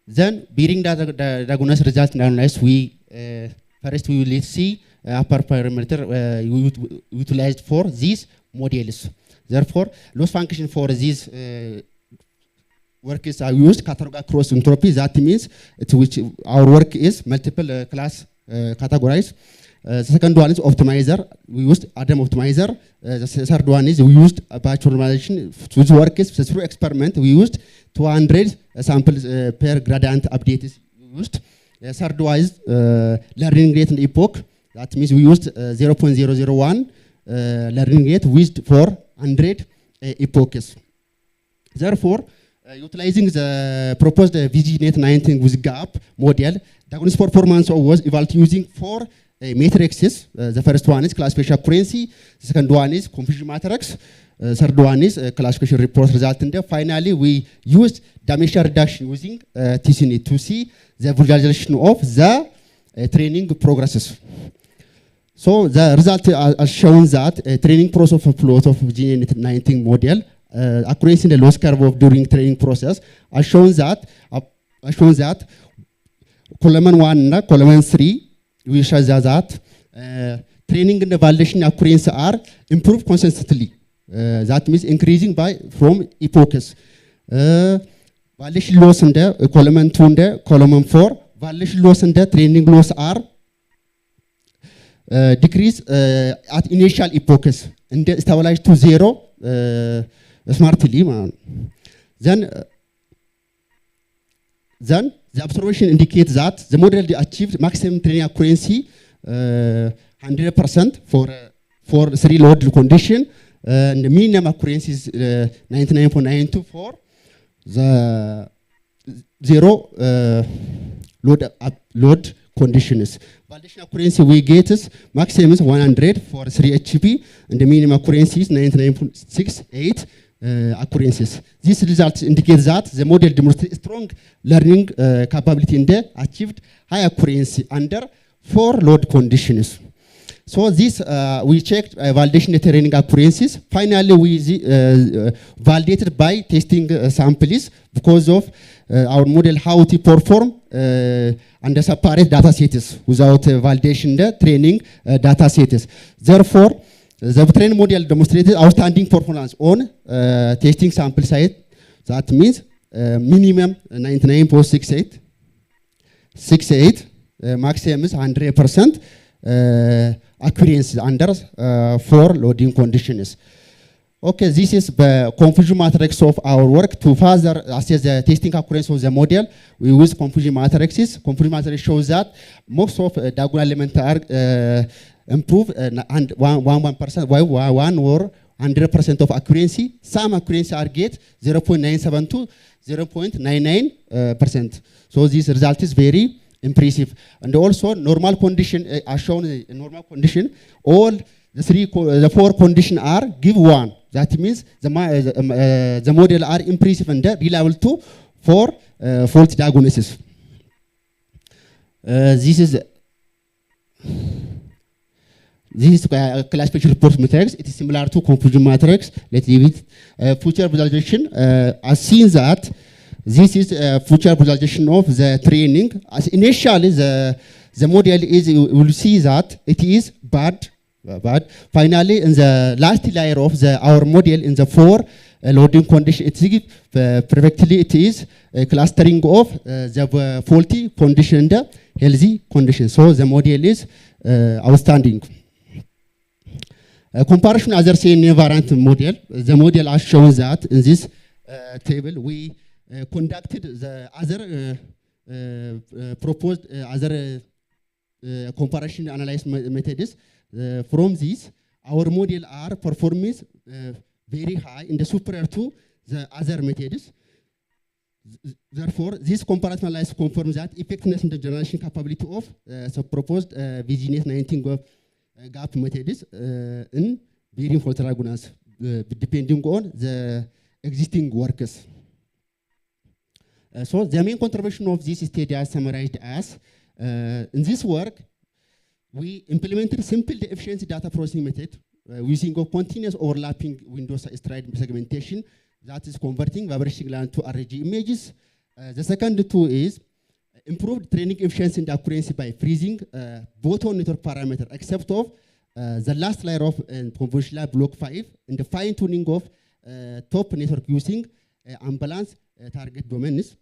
Then, bearing the diagnosis result analysis, we first we will see upper parameter utilized for these modules. Therefore, loss function for these works are used catalog across entropy. That means which our work is multiple class categorized. The second one is optimizer. We used Adam optimizer. The third one is we used batch normalization. Which work is through experiment. We used 200 samples per gradient update is used. The third one is learning rate and epoch. That means we used 0.001 learning rate with 400 epochs. Therefore, utilizing the proposed VGNet 19 with gap model, diagnosis performance was evaluated using 4 matrices. The first one is classification accuracy, the second one is confusion matrix, third one is classification report result, and finally we used dimension reduction using TCNet to see the visualization of the training progresses. So the result has shown that training process of plot of VGNet 19 model accuracy in the loss curve of during training process has shown that column 1 and column 3 we show that training and the validation accuracy are improved consistently. That means increasing by from epochs. Validation loss in the column 2 and the column 4. Validation loss in the training loss are decrease at initial epochs and stabilized to 0 smartly. Then the observation indicates that the model achieved maximum training accuracy 100% for 3 load condition, and the minimum accuracy is 99.92 for the 0 load conditions. Validation accuracy we get is maximum is 100 for 3 HP, and the minimum accuracy is 99.68 accuracies. These results indicate that the model demonstrates strong learning capability and achieved high accuracy under 4 load conditions. So this we checked validation training accuracies. Finally, we validated by testing samples because of our model how to perform under separate data sets without validation training data sets. Therefore, the training model demonstrated outstanding performance on testing sample site. That means minimum 99.68, maximum is 100% accuracy under 4 loading conditions. Okay, this is the confusion matrix of our work. To further assess the testing accuracy of the model, we use confusion matrices. Confusion matrix shows that most of diagonal elements are improve and 1% or 100% of accuracy. Some accuracy are get 0.97 to 0.99%. So this result is very impressive. And also normal condition are shown in normal condition. All the 4 conditions are give 1. That means the model are impressive and reliable too for fault diagnosis. This is classification report matrix. It is similar to confusion matrix. Let's leave it. Future visualization. As seen that this is future visualization of the training. As initially the model is, you will see that it is bad. Finally, in the last layer of our model in the 4 loading condition, it is perfectly. It is clustering of the faulty condition and the healthy condition. So the model is outstanding. Comparison other same invariant model. The model has shown that in this table we conducted the other proposed other comparison analysis methods. From this, our model are performance very high in the superior to the other methods. Therefore, this comparison analysis confirms that effectiveness in the generation capability of the proposed VGNet 19 gap methods in bearing fault diagnosis depending on the existing works. So the main contribution of this study is summarized as in this work we implemented simple efficiency data processing method using a continuous overlapping window stride segmentation that is converting vibration signal to RG images The second two is improved training efficiency and accuracy by freezing both on network parameter except of the last layer of convolutional block 5 and the fine tuning of top network using unbalanced target domains.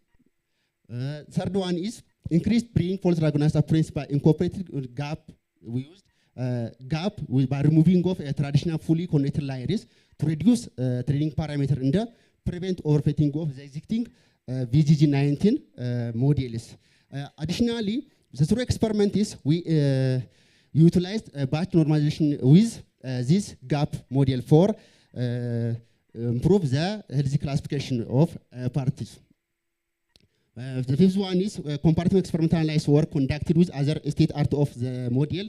Third one is increased pre fault diagnostic accuracy by incorporating gap. We used gap by removing of traditional fully connected layers to reduce training parameter and prevent overfitting of the existing VGG19 models. Additionally, the through experiment is we utilized batch normalization with this gap model for improve the healthy classification of parties. The fifth one is comparative experimental analysis work conducted with other state art of the model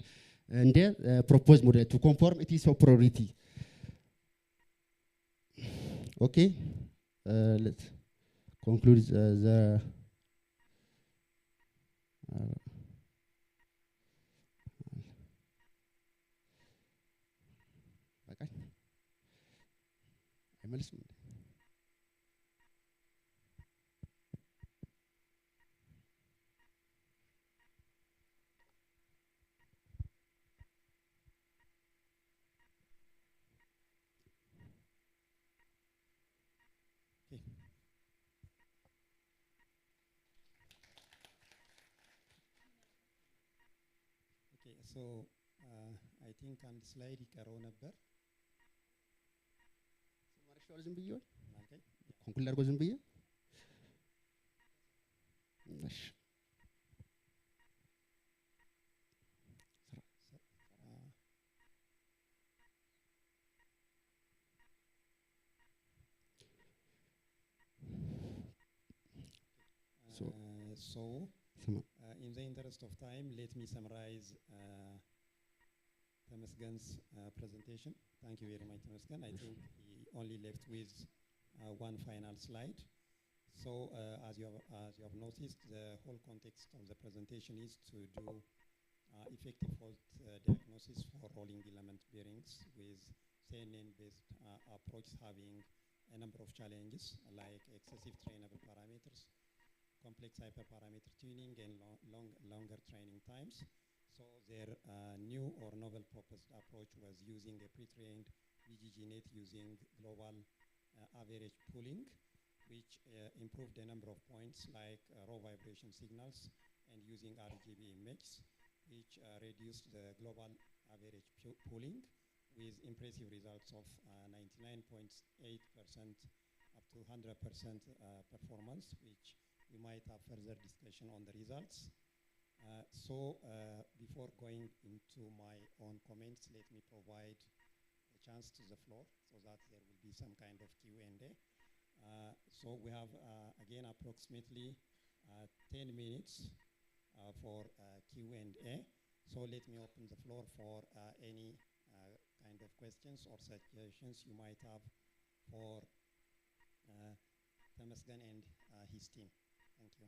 and the proposed model to confirm it is of priority. Okay, let's conclude the okay. Okay, so I think on slide ይቀረው ነበር ማርሻል ዝም ብዬ ኮንክሉድ አድርጎ ዝም ብዬ እሺ So in the interest of time, let me summarize Temasgen's presentation. Thank you very much, Temasgen. I think he only left with one final slide. So as you have noticed, the whole context of the presentation is to do effective fault diagnosis for rolling element bearings with CNN-based approach having a number of challenges like excessive trainable parameters, complex hyperparameter tuning, and longer training times. So their new or novel proposed approach was using a pre-trained VGG-net using global average pooling, which improved a number of points like raw vibration signals and using RGB images, which reduced the global average pooling with impressive results of 99.8% up to 100% performance, which we might have further discussion on the results. So before going into my own comments, let me provide a chance to the floor so that there will be some kind of Q&A. So we have again approximately 10 minutes for Q&A. So let me open the floor for any kind of questions or suggestions you might have for Temasgen and his team. Thank you.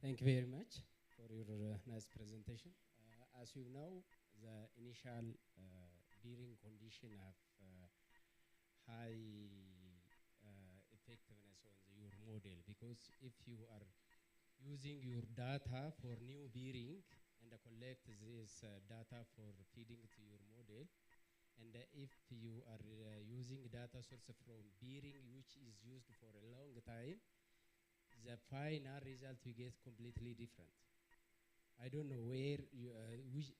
Thank you very much for your nice presentation. As you know, the initial bearing condition have high effectiveness on your model, because if you are using your data for new bearing and collect this data for feeding to your model, and if you are using data source from bearing which is used for a long time, the final result you get completely different. I don't know where you, which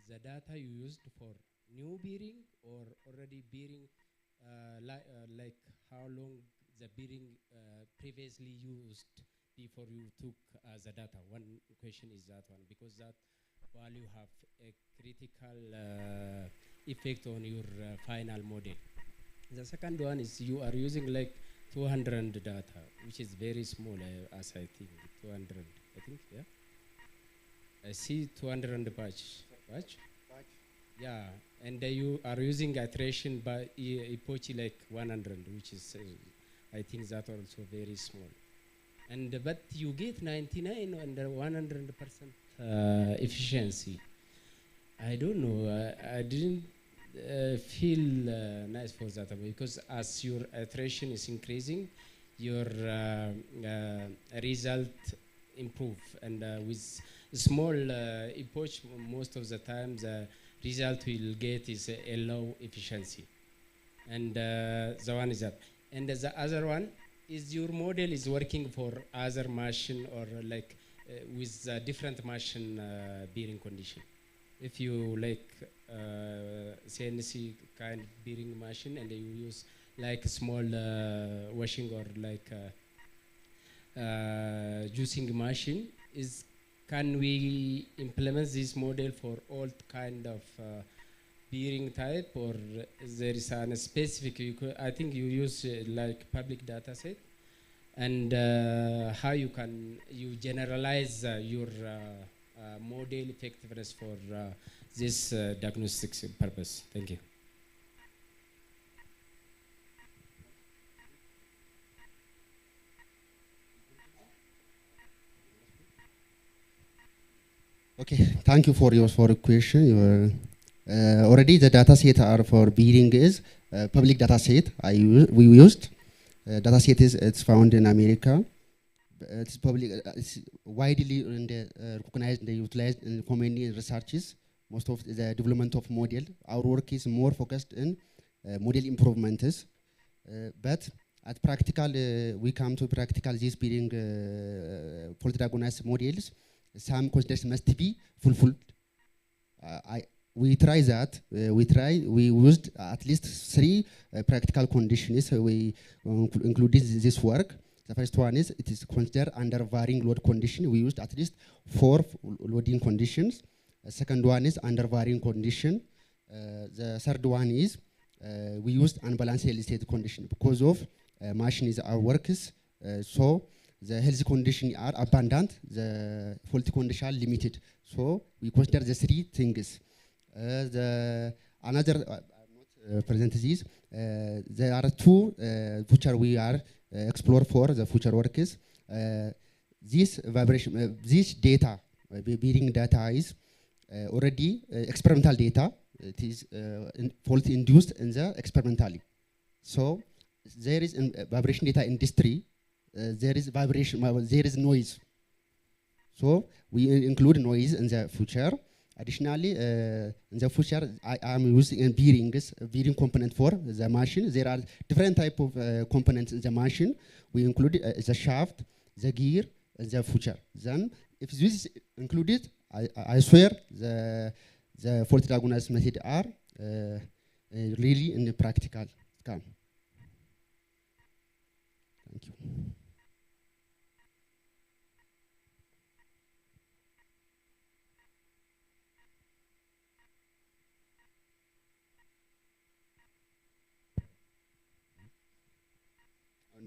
the data you used for new bearing or already bearing, like how long the bearing previously used before you took the data. One question is that one, because that value have a critical effect on your final model. The second one is you are using like 200 data, which is very small, as I think, 200, I think, yeah? I see 200 batch. Yeah, and you are using iteration by epoch like 100, which is I think that also very small. And but you get 99 and 100% efficiency. I don't know. I didn't feel nice for that because as your iteration is increasing, your result improve, and with small epoch, most of the time the result we'll get is a low efficiency, and the one is that, and the other one is your model is working for other machine or like with a different machine bearing condition. If you like CNC kind of bearing machine and you use like a small washing or like juicing machine, is can we implement this model for all kind of bearing type, or there is a specific I think you use like public data set, and how you can you generalize your model effectiveness for this diagnostics purpose. Thank you. Okay, thank you for your question. Already the data set are for bearing is public data set. We used data set is it's found in America. It's public. It's widely recognized and utilized in community researches. Most of the development of model. Our work is more focused in model improvements, but at practical, we come to practical this bearing fault diagnosis models. Some considerations must be fulfilled. We try that. We used at least 3 practical conditions. We included this work. The first one is it is considered under varying load condition. We used at least 4 loading conditions. The second one is under varying condition. The third one is we used unbalanced real estate condition because of machine is our works. So the healthy condition are abundant, the faulty condition are limited. So we consider the 3 things. The another parentheses. There are 2 future we are explore for the future workers. This vibration, this data, bearing data is already experimental data. It is fault induced in the experimentally. So there is vibration data industry. There is vibration, there is noise. So we include noise in the future. Additionally, in the future, I am using a bearing component for the machine. There are different type of components in the machine. We include the shaft, the gear, and the future. Then, if this is included, I swear the fault diagnosis method are really in the practical. Thank you.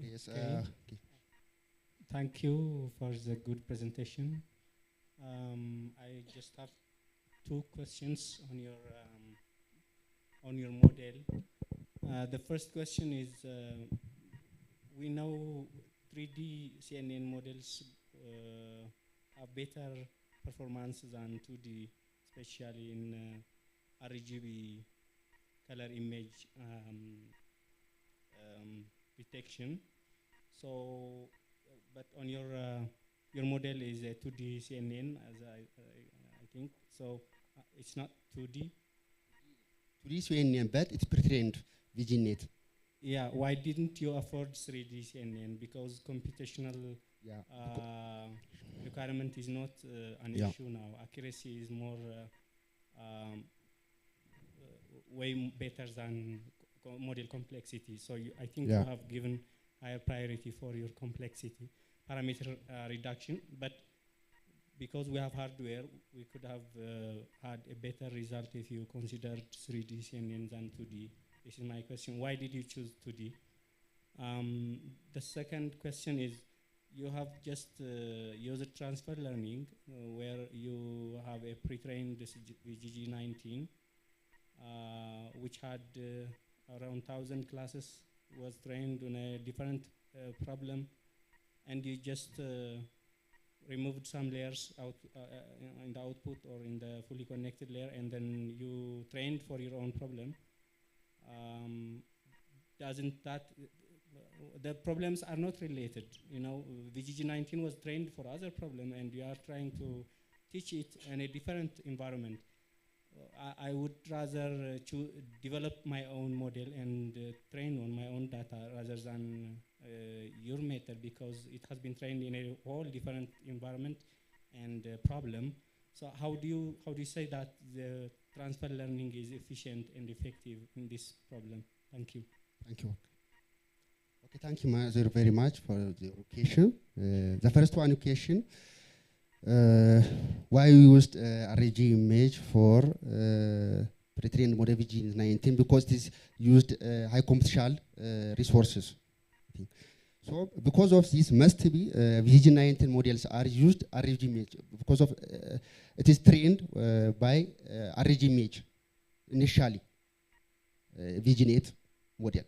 Yes, okay. Thank you for the good presentation. I just have 2 questions on your model. The first question is, we know 3D CNN models have better performance than 2D, especially in RGB color image detection. So, but on your model is a 2D CNN, as I think. So it's not 2D. 2D CNN, but it's pre-trained VisionNet. Yeah. Why didn't you afford 3D CNN? Because computational requirement is not an issue now. Accuracy is more way better than model complexity. So I think you have given higher priority for your complexity parameter reduction. But because we have hardware, we could have had a better result if you considered 3D CNN than 2D. This is my question. Why did you choose 2D? The second question is, you have just user transfer learning, where you have a pre-trained VGG19, which had around 1,000 classes, was trained on a different problem, and you just removed some layers out in the output or in the fully connected layer, and then you trained for your own problem. Doesn't that the problems are not related? You know, VGG19 was trained for other problem, and you are trying to teach it in a different environment. I would rather develop my own model and train on my own data rather than your method, because it has been trained in a whole different environment and problem. So how do you say that the transfer learning is efficient and effective in this problem? Thank you. Thank you. Okay, thank you very much for the question. The first one question. Why we used RG image for pre-trained model VG19? Because this used high computational resources. So because of this, must be VG19 models are used RG image because of it is trained by RG image initially VG8 model.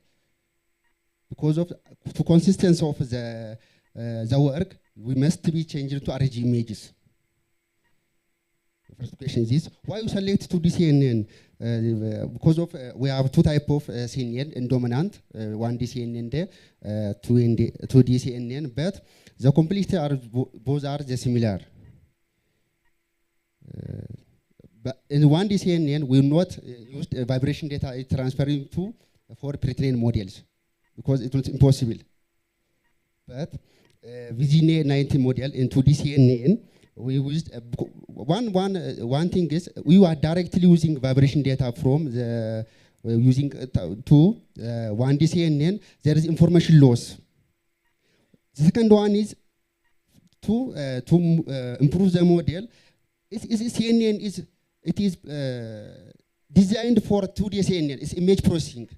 Because of the consistency of the work, we must be changed to RG images. The first question is this: why you select 2D CNN? Because of we have two types of CNN in dominant, 1D CNN there, 2D CNN, but the complexity are both are the similar. But in 1D CNN, we will not use vibration data transferring to for pre-trained models because it was impossible. But VG19 model in 2D CNN, we used one thing is we are directly using vibration data from the using to 1D CNN. There is information loss. The second one is to improve the model. CNN is designed for 2D CNN. It's image processing.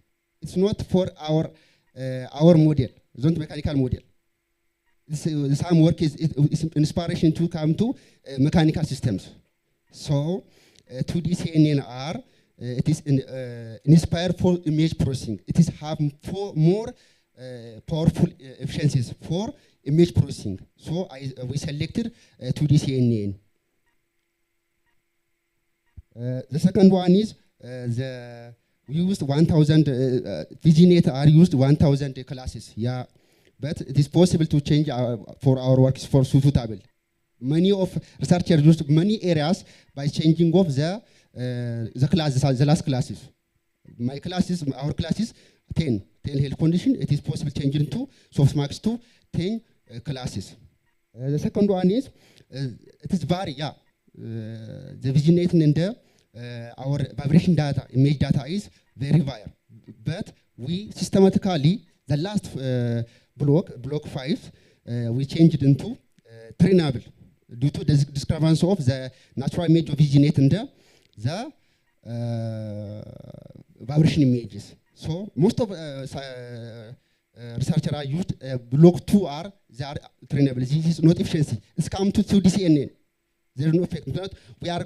It's not for our model. It's not mechanical model. Some work is inspiration to come to mechanical systems. So 2D CNN are it is inspired for image processing. It is have more powerful efficiencies for image processing. So we selected 2D CNN. The second one is we used 1,000 VGNet are used 1,000 classes. Yeah. But it is possible to change for our works for suitable. Many of researchers used many areas by changing of the classes, the last classes. My classes, our classes, 10 health condition. It is possible changing to softmax to 10 classes. The second one is it is vary. Yeah, the vision in the our vibration data, image data is very vary. But we systematically the last block 5, we changed into trainable due to the discrepancy of the natural image of VGNet and the vibration images. So most of researchers are used block 2 are they are trainable. This is not efficiency. It's come to 2D CNN. There is no effect. We are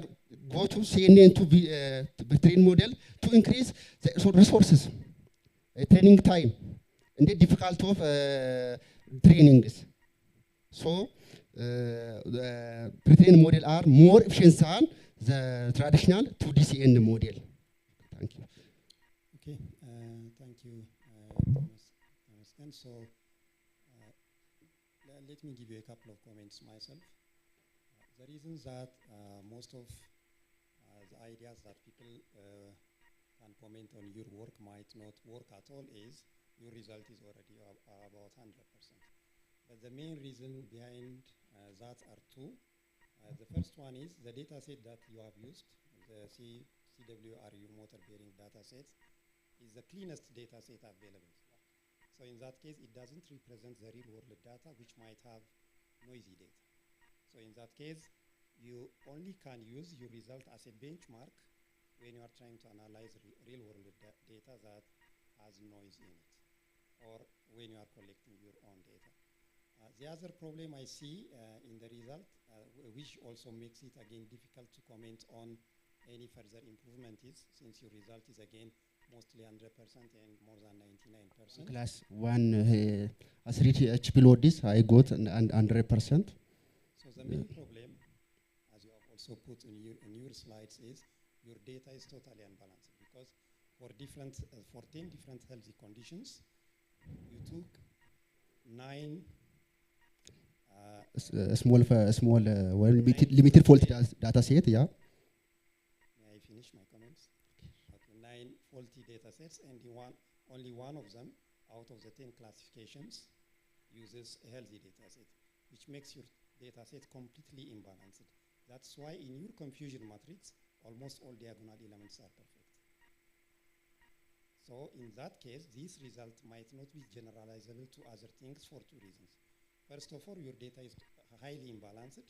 go to CNN to be train model to increase the resources, training time, and the difficulty of trainings. So the pre-trained model are more efficient than the traditional 2D CNN model. Thank you. Okay, thank you, and so let me give you a couple of comments myself. The reasons that most of the ideas that people can comment on your work might not work at all is your result is already about 100%. But the main reason behind that are two. The first one is the data set that you have used, the CWRU motor bearing data set, is the cleanest data set available. So in that case, it doesn't represent the real world data, which might have noisy data. So in that case, you only can use your result as a benchmark when you are trying to analyze real world data that has noise in it, or when you are collecting your own data. The other problem I see in the result, which also makes it again difficult to comment on any further improvement is, since your result is again mostly 100% and more than 99%. Class 1 3 HP load this I got and 100%. So the main problem, as you have also put in your slides, is your data is totally unbalanced because for 10 different healthy conditions, you took 9 small well, limited fault data set, yeah. May I finish my comments? Okay, 9 faulty data sets, and only one of them out of the 10 classifications uses a healthy data set, which makes your data set completely imbalanced. That's why in your confusion matrix, almost all diagonal elements are perfect. So in that case, this result might not be generalizable to other things for 2 reasons. First of all, your data is highly imbalanced.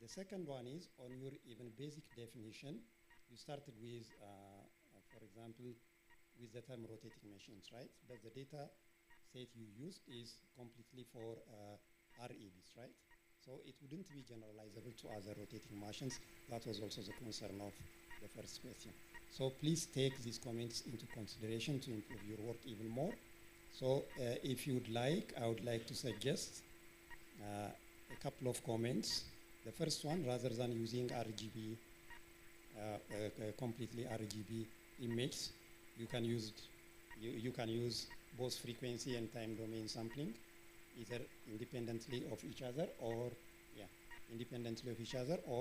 The second one is on your even basic definition, you started with, for example, with the term rotating machines, right? But the data set you used is completely for REBs, right? So it wouldn't be generalizable to other rotating machines. That was also the concern of the first question. So please take these comments into consideration to improve your work even more. So if you would like, I would like to suggest a couple of comments. The first one, rather than using RGB, completely RGB image, you can use both frequency and time domain sampling, either independently of each other, or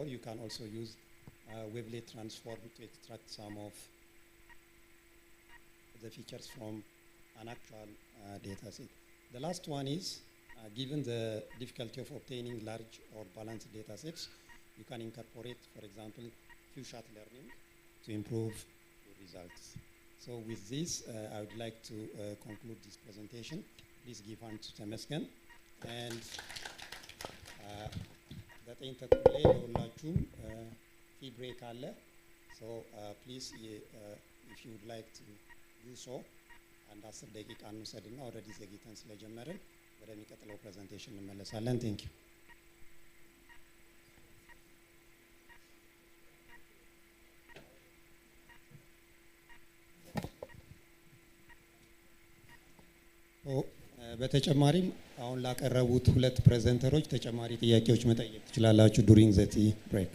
you can also use wavelet transform to extract some of the features from an actual data set. The last one is, given the difficulty of obtaining large or balanced data sets, you can incorporate, for example, few-shot learning to improve your results. So with this, I would like to conclude this presentation. Please give hand to Temesgen. And that interplay ለሁላችሁም tea break አለ. So please, if you would like to do so, and 10 ደቂቃ እንውሰድና ኦልሬዲ ዘግይተን ስለጀመርን ወደሚቀጥለው ፕሬዘንቴሽን እንመለሳለን። ቴንክ ዩ። በተጨማሪም አሁን ላቀረቡት ሁለት ፕሬዘንተሮች ተጨማሪ ጥያቄዎች መጠየቅ ትችላላችሁ during the tea break.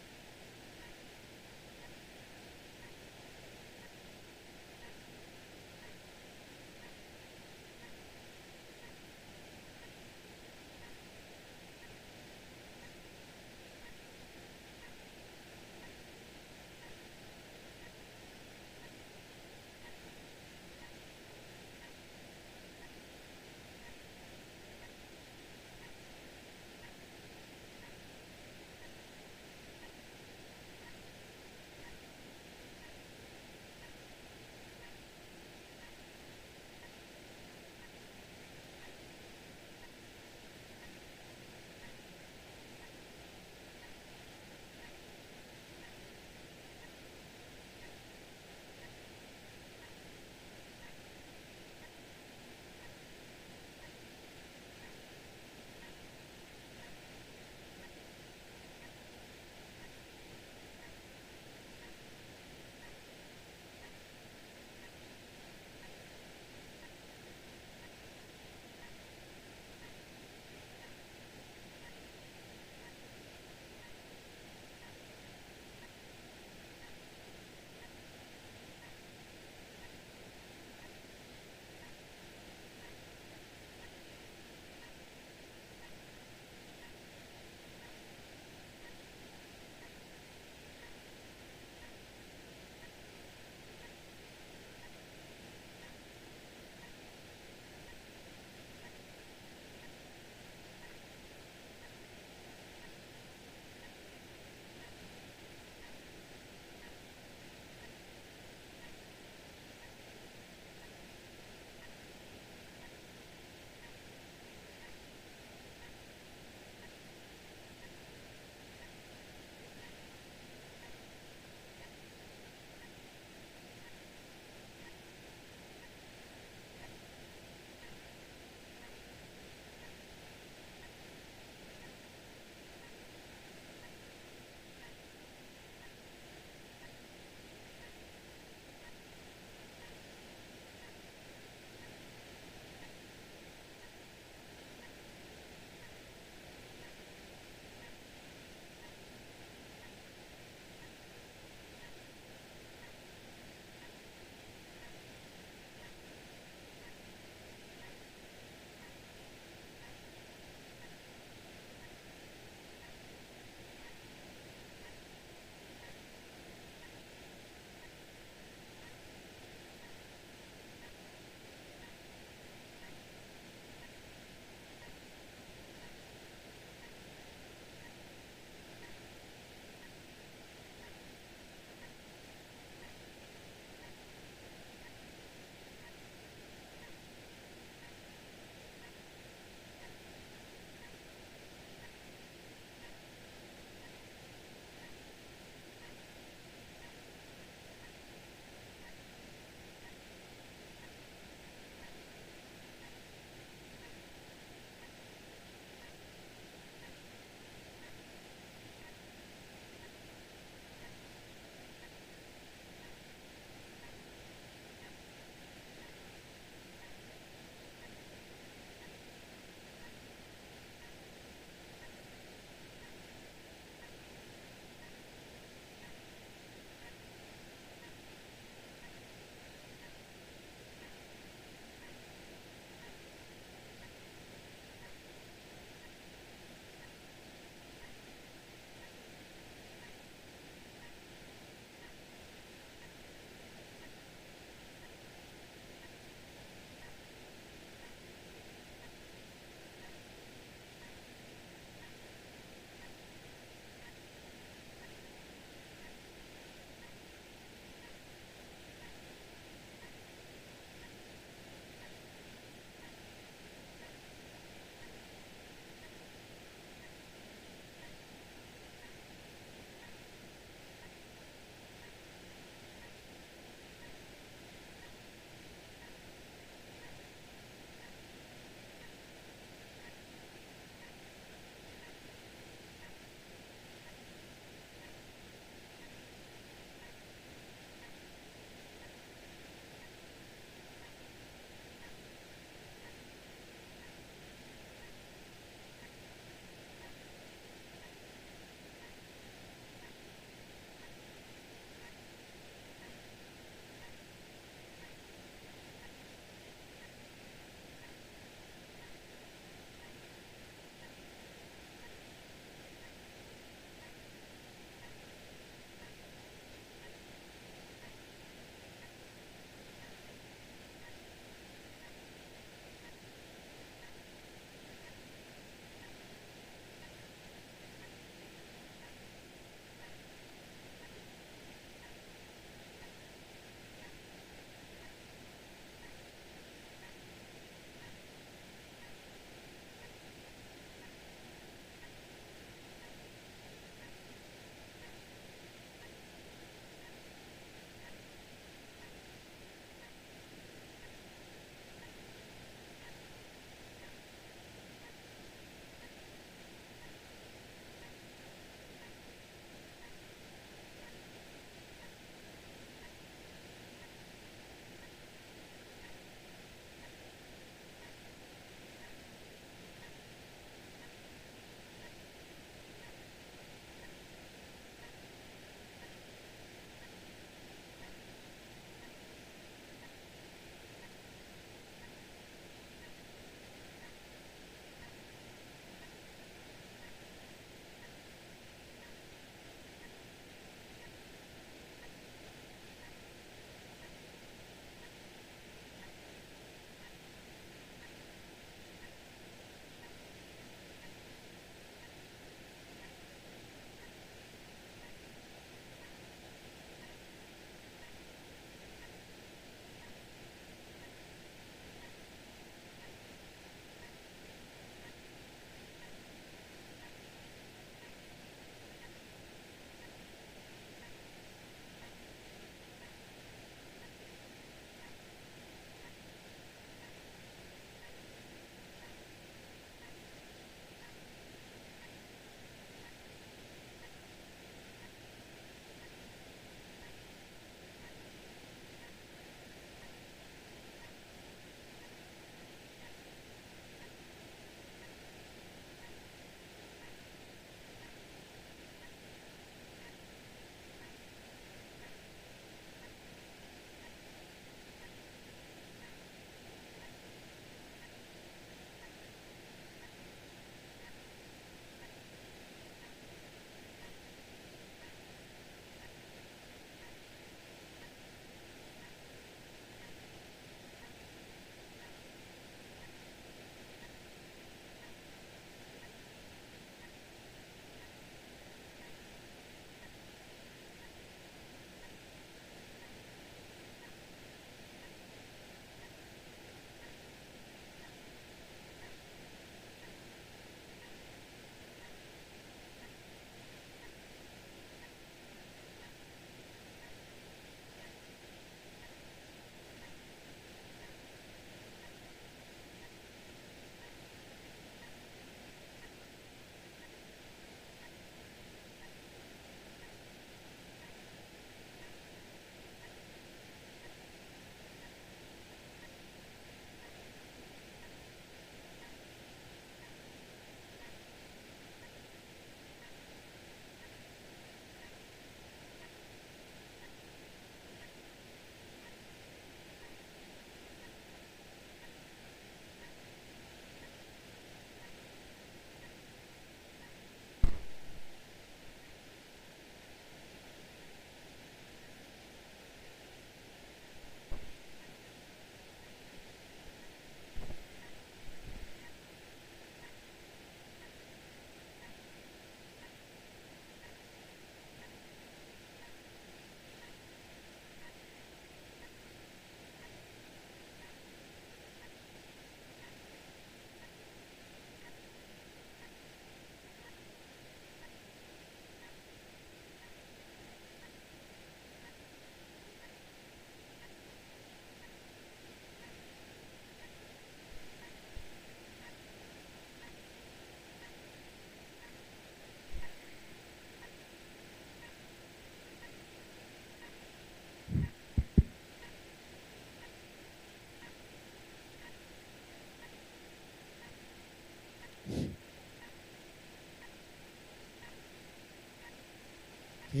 ኦኬ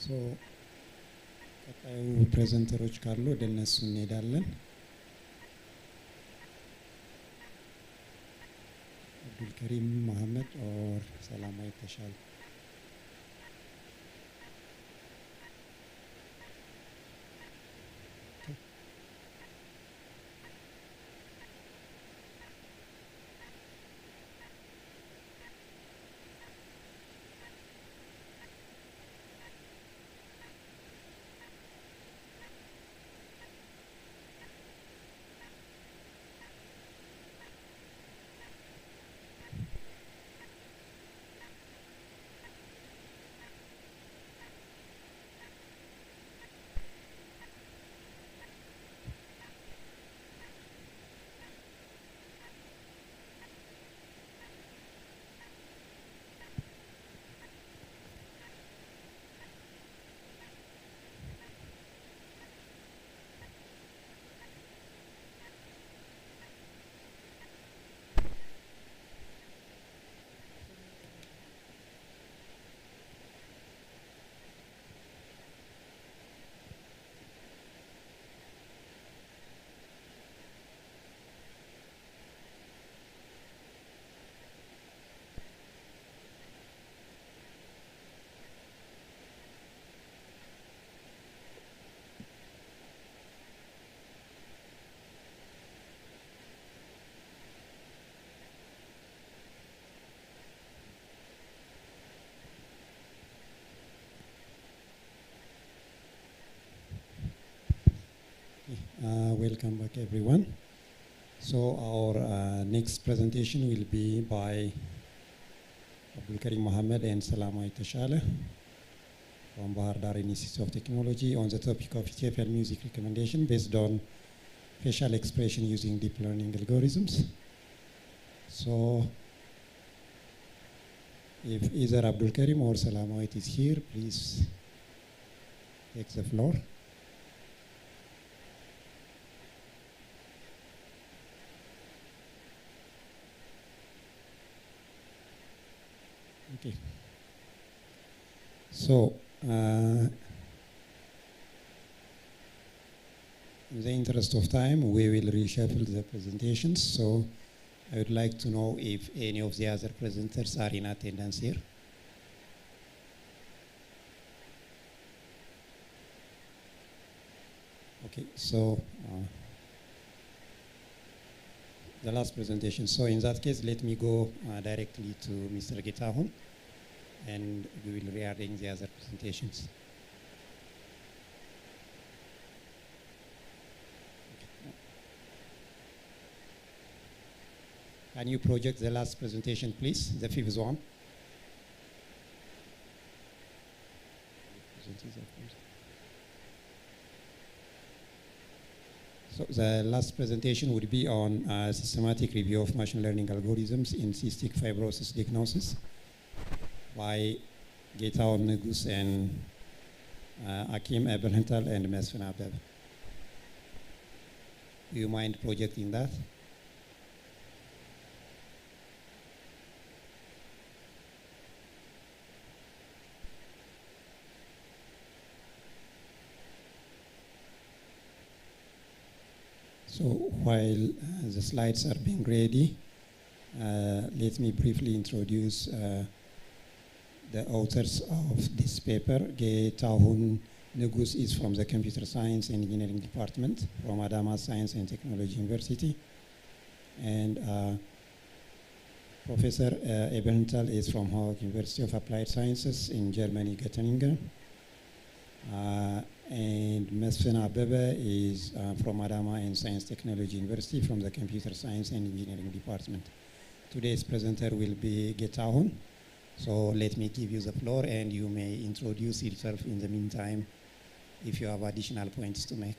ሶ ቀጣዩ ፕሬዘንተሮች ካሉ ወደ እነሱ እንሄዳለን። አብዱልከሪም መሐመድ ኦር ሰላማዊ ተሻለ። Welcome back, everyone. So our next presentation will be by Abdulkarim Mohammed and Salamai Tashale from Bahar Dar Institute of Technology on the topic of TFL music recommendation based on facial expression using deep learning algorithms. So if either Abdulkarim or Salamai is here, please take the floor. Okay. So, in the interest of time, we will reshuffle the presentations. So, I would like to know if any of the other presenters are in attendance here. Okay, so the last presentation. So in that case, let me go directly to Mr. Getahun, and we will rearrange the other presentations. Can you project the last presentation, please? The fifth one. So the last presentation would be on systematic review of machine learning algorithms in cystic fibrosis diagnosis by Getahun Negus and Akim Eberhental and Mesfin Abdeb. Do you mind projecting that? So while the slides are being ready, let me briefly introduce the authors of this paper. Getahun Negus is from the Computer Science and Engineering Department from Adama Science and Technology University. And Professor Ebenthal is from Haag University of Applied Sciences in Germany, Göttingen. And Mesfin Abebe is from Adama and Science Technology University from the Computer Science and Engineering Department. Today's presenter will be Getahun. So let me give you the floor and you may introduce yourself in the meantime if you have additional points to make.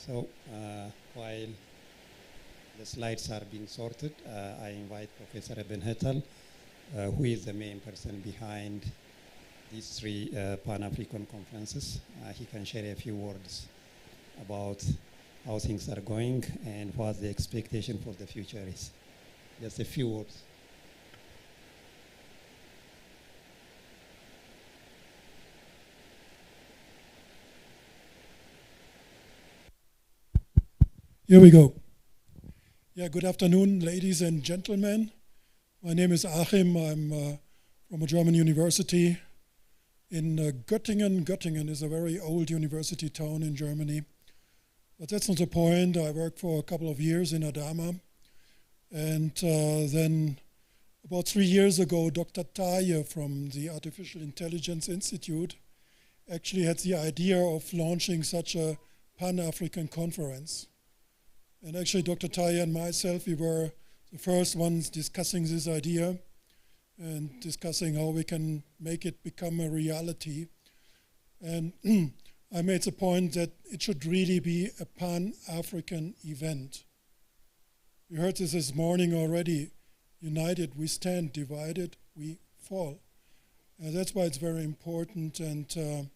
So while the slides are being sorted, I invite Professor Ibn Hetal, who is the main person behind these three Pan-African conferences. He can share a few words about how things are going and what the expectation for the future is. Just a few words. Here we go. Yeah, good afternoon, ladies and gentlemen. My name is Achim. I'm from a German university in Göttingen. Göttingen is a very old university town in Germany. But that's not the point. I worked for a couple of years in Adama. And then about 3 years ago, Dr. Taye from the Artificial Intelligence Institute actually had the idea of launching such a Pan-African conference. And actually, Dr. Taye and myself, we were the first ones discussing this idea and discussing how we can make it become a reality. And I made the point that it should really be a Pan-African event. We heard this morning already. United we stand, divided we fall. That's why it's very important. And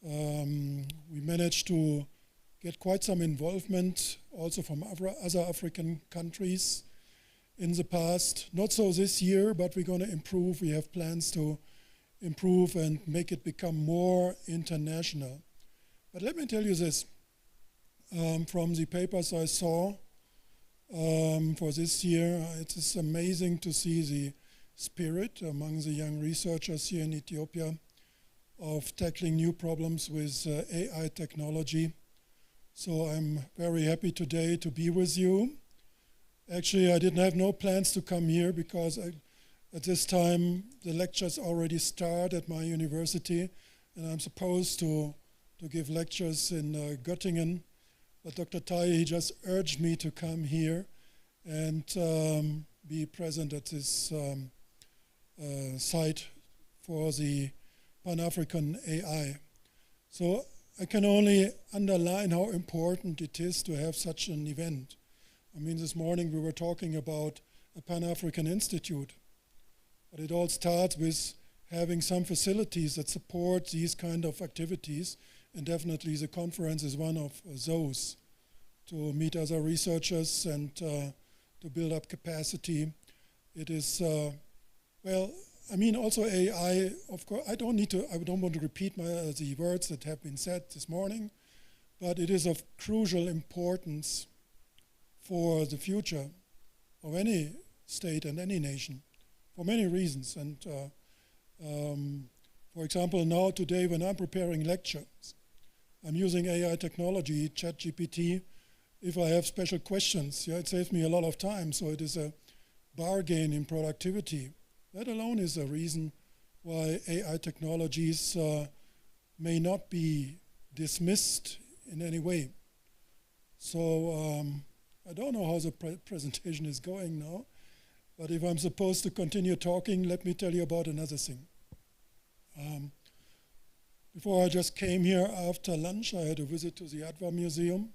we managed to get quite some involvement also from other African countries in the past. Not so this year, but we're going to improve. We have plans to improve and make it become more international. But let me tell you this. From the papers I saw for this year, it is amazing to see the spirit among the young researchers here in Ethiopia of tackling new problems with AI technology. So I'm very happy today to be with you. Actually, I didn't have no plans to come here because at this time the lectures already start at my university, and I'm supposed to give lectures in Göttingen. But Dr. Taye, he just urged me to come here and be present at this site for the Pan-African AI. So I can only underline how important it is to have such an event. I mean, this morning we were talking about a Pan-African Institute, but it all starts with having some facilities that support these kind of activities, and definitely the conference is one of those, to meet other researchers and to build up capacity. It is, well, I mean, also AI, of course, I don't want to repeat the words that have been said this morning, but it is of crucial importance for the future of any state and any nation, for many reasons. And for example, now today when I'm preparing lectures, I'm using AI technology, ChatGPT. If I have special questions, it saves me a lot of time, so it is a bargain in productivity. That alone is a reason why AI technologies may not be dismissed in any way. So I don't know how the presentation is going now, but if I'm supposed to continue talking, let me tell you about another thing. Before I just came here after lunch, I had a visit to the Adwa Museum.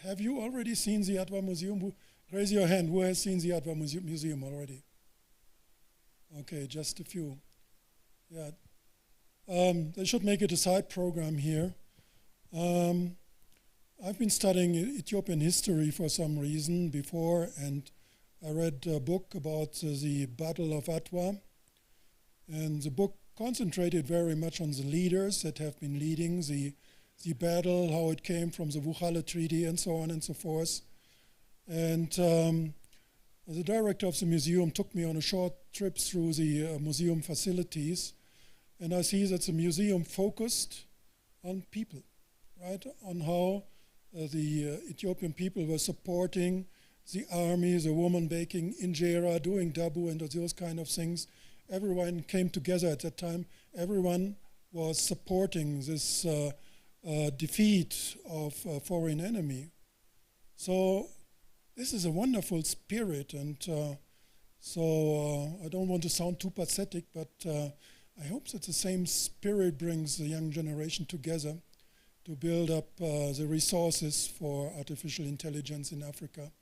Have you already seen the Adwa Museum? Raise your hand, who has seen the Adwa Museum already? Okay, just a few. Yeah, they should make it a side program here. I've been studying Ethiopian history for some reason before, and I read a book about the Battle of Adwa, and the book concentrated very much on the leaders that have been leading the battle, how it came from the Wuchale Treaty, and so on and so forth. And the director of the museum took me on a short trip through the museum facilities, and I see that the museum focused on people, right? On how the Ethiopian people were supporting the army, the woman baking injera, doing dabu, and those kind of things. Everyone came together at that time. Everyone was supporting this defeat of a foreign enemy. So this is a wonderful spirit, and so I don't want to sound too pathetic, but I hope that the same spirit brings the young generation together to build up the resources for artificial intelligence in Africa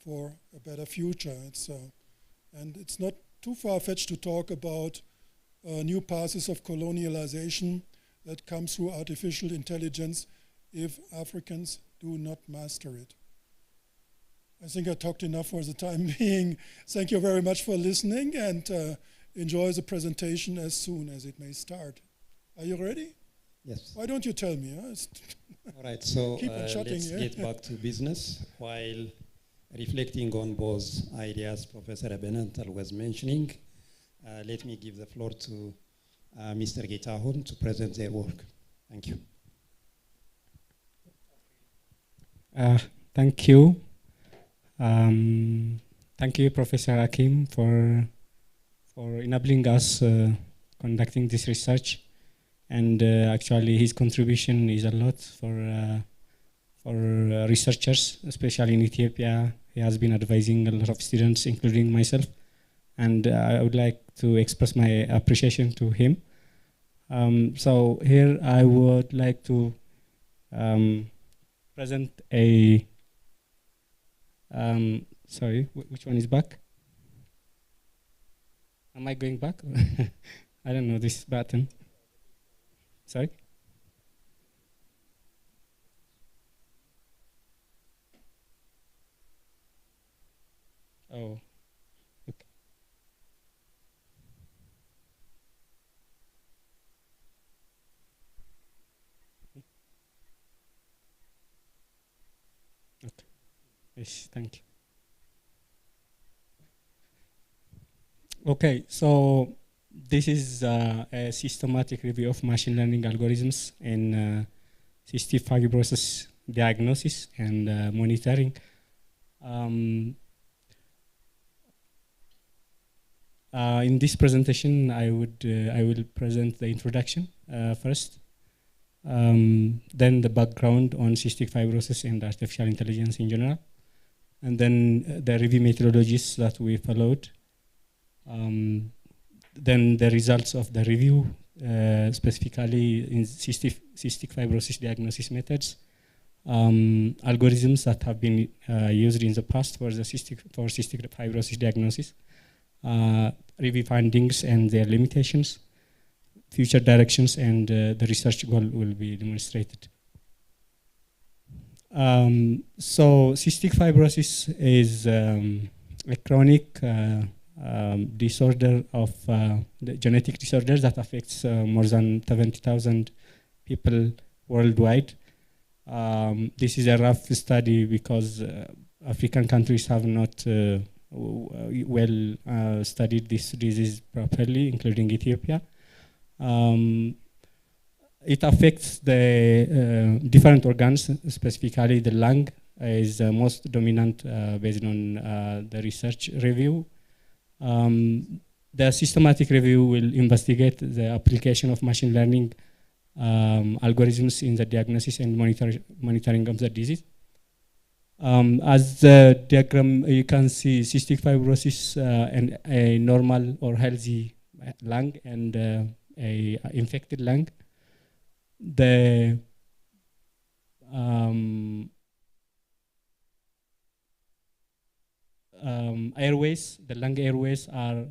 for a better future. And it's not too far-fetched to talk about new passes of colonialization that come through artificial intelligence if Africans do not master it. I think I talked enough for the time being. Thank you very much for listening, and enjoy the presentation as soon as it may start. Are you ready? Yes. Why don't you tell me? Huh? All right, so let's yeah? get back to business while reflecting on both ideas Professor Abenantal was mentioning. Let me give the floor to Mr. Getahun to present their work. Thank you. Thank you. Thank you, Professor Hakim, for enabling us conducting this research. And actually, his contribution is a lot for researchers, especially in Ethiopia. He has been advising a lot of students, including myself. And I would like to express my appreciation to him. So here I would like to present a sorry, which one is back? Am I going back? I don't know this button. Sorry? Oh, okay. Okay. Yes, thank you. Okay, so this is a systematic review of machine learning algorithms in cystic fibrosis diagnosis and monitoring. In this presentation, I will present the introduction first, then the background on cystic fibrosis and artificial intelligence in general, and then the review methodologies that we followed. Then the results of the review, specifically in cystic fibrosis diagnosis methods, algorithms that have been used in the past for cystic fibrosis diagnosis, review findings and their limitations, future directions, and the research goal will be demonstrated. So cystic fibrosis is a chronic disorder of the genetic disorder that affects more than 70,000 people worldwide. This is a rough study because African countries have not well studied this disease properly, including Ethiopia. It affects the different organs, specifically the lung is most dominant based on the research review. The systematic review will investigate the application of machine learning algorithms in the diagnosis and monitoring of the disease. As the diagram, you can see cystic fibrosis and a normal or healthy lung and a infected lung. The airways, the lung airways are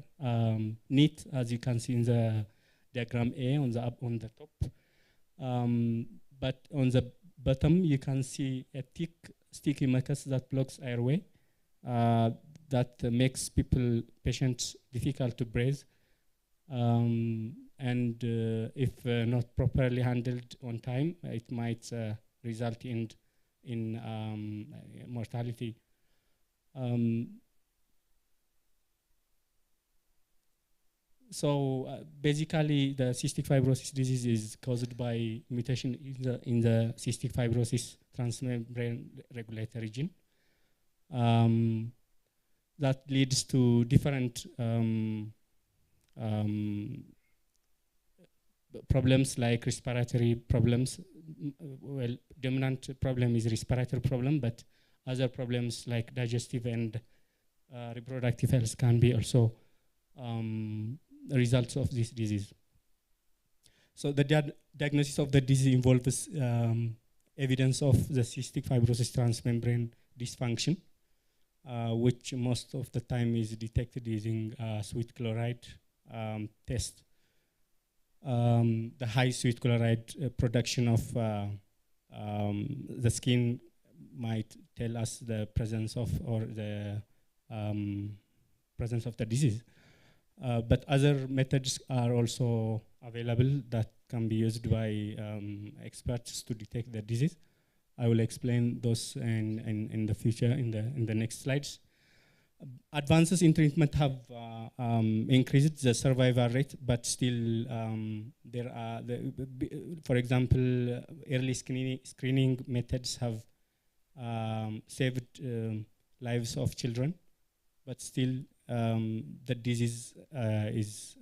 neat, as you can see in the diagram A on the top. But on the bottom, you can see a thick, sticky mucus that blocks airway, that makes patients difficult to breathe. And if not properly handled on time, it might result in mortality. So basically, the cystic fibrosis disease is caused by mutation in the cystic fibrosis transmembrane regulatory gene. That leads to different problems like respiratory problems. Well, dominant problem is respiratory problem, but other problems like digestive and reproductive health can be also results of this disease. So the diagnosis of the disease involves evidence of the cystic fibrosis transmembrane dysfunction, which most of the time is detected using sweet chloride test. The high sweet chloride production of the skin might tell us the presence of or the presence of the disease. But other methods are also available that can be used by experts to detect the disease. I will explain those in the future in the next slides. Advances in treatment have increased the survival rate, but still there are, for example, early screening methods have saved lives of children, but still the disease is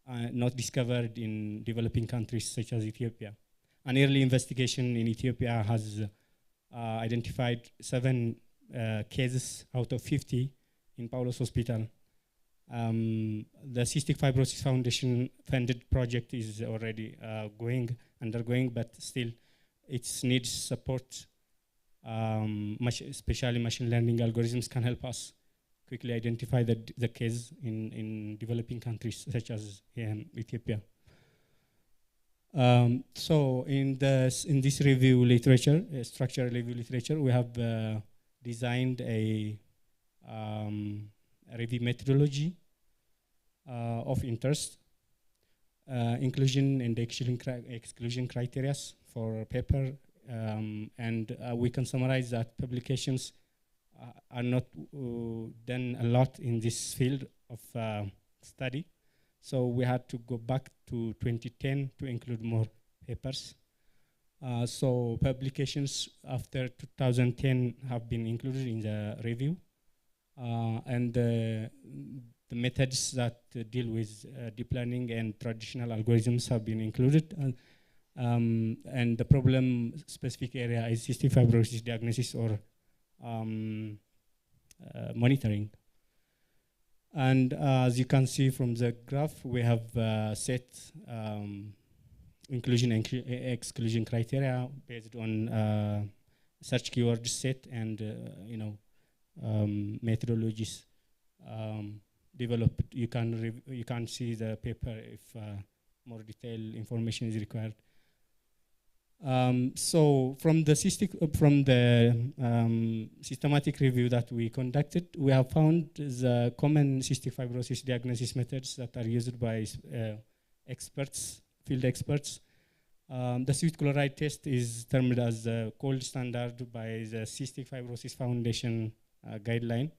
not discovered in developing countries such as Ethiopia. An early investigation in Ethiopia has identified 7 cases out of 50 in Paulos Hospital. The Cystic Fibrosis Foundation funded project is already undergoing, but still it needs support. Especially machine learning algorithms can help us quickly identify the case in developing countries such as Ethiopia. So in this review literature, structural review literature, we have designed a review methodology of interest, inclusion and exclusion criteria for paper, and we can summarize that publications are not done a lot in this field of study. So we had to go back to 2010 to include more papers. So publications after 2010 have been included in the review. And the methods that deal with deep learning and traditional algorithms have been included. And the problem specific area is cystic fibrosis diagnosis or monitoring. And as you can see from the graph, we have set inclusion and exclusion criteria based on search keyword set and methodologies developed. You can see the paper if more detailed information is required. So from the systematic review that we conducted, we have found the common cystic fibrosis diagnosis methods that are used by experts, field experts. The sweet chloride test is termed as the gold standard by the Cystic Fibrosis Foundation guideline,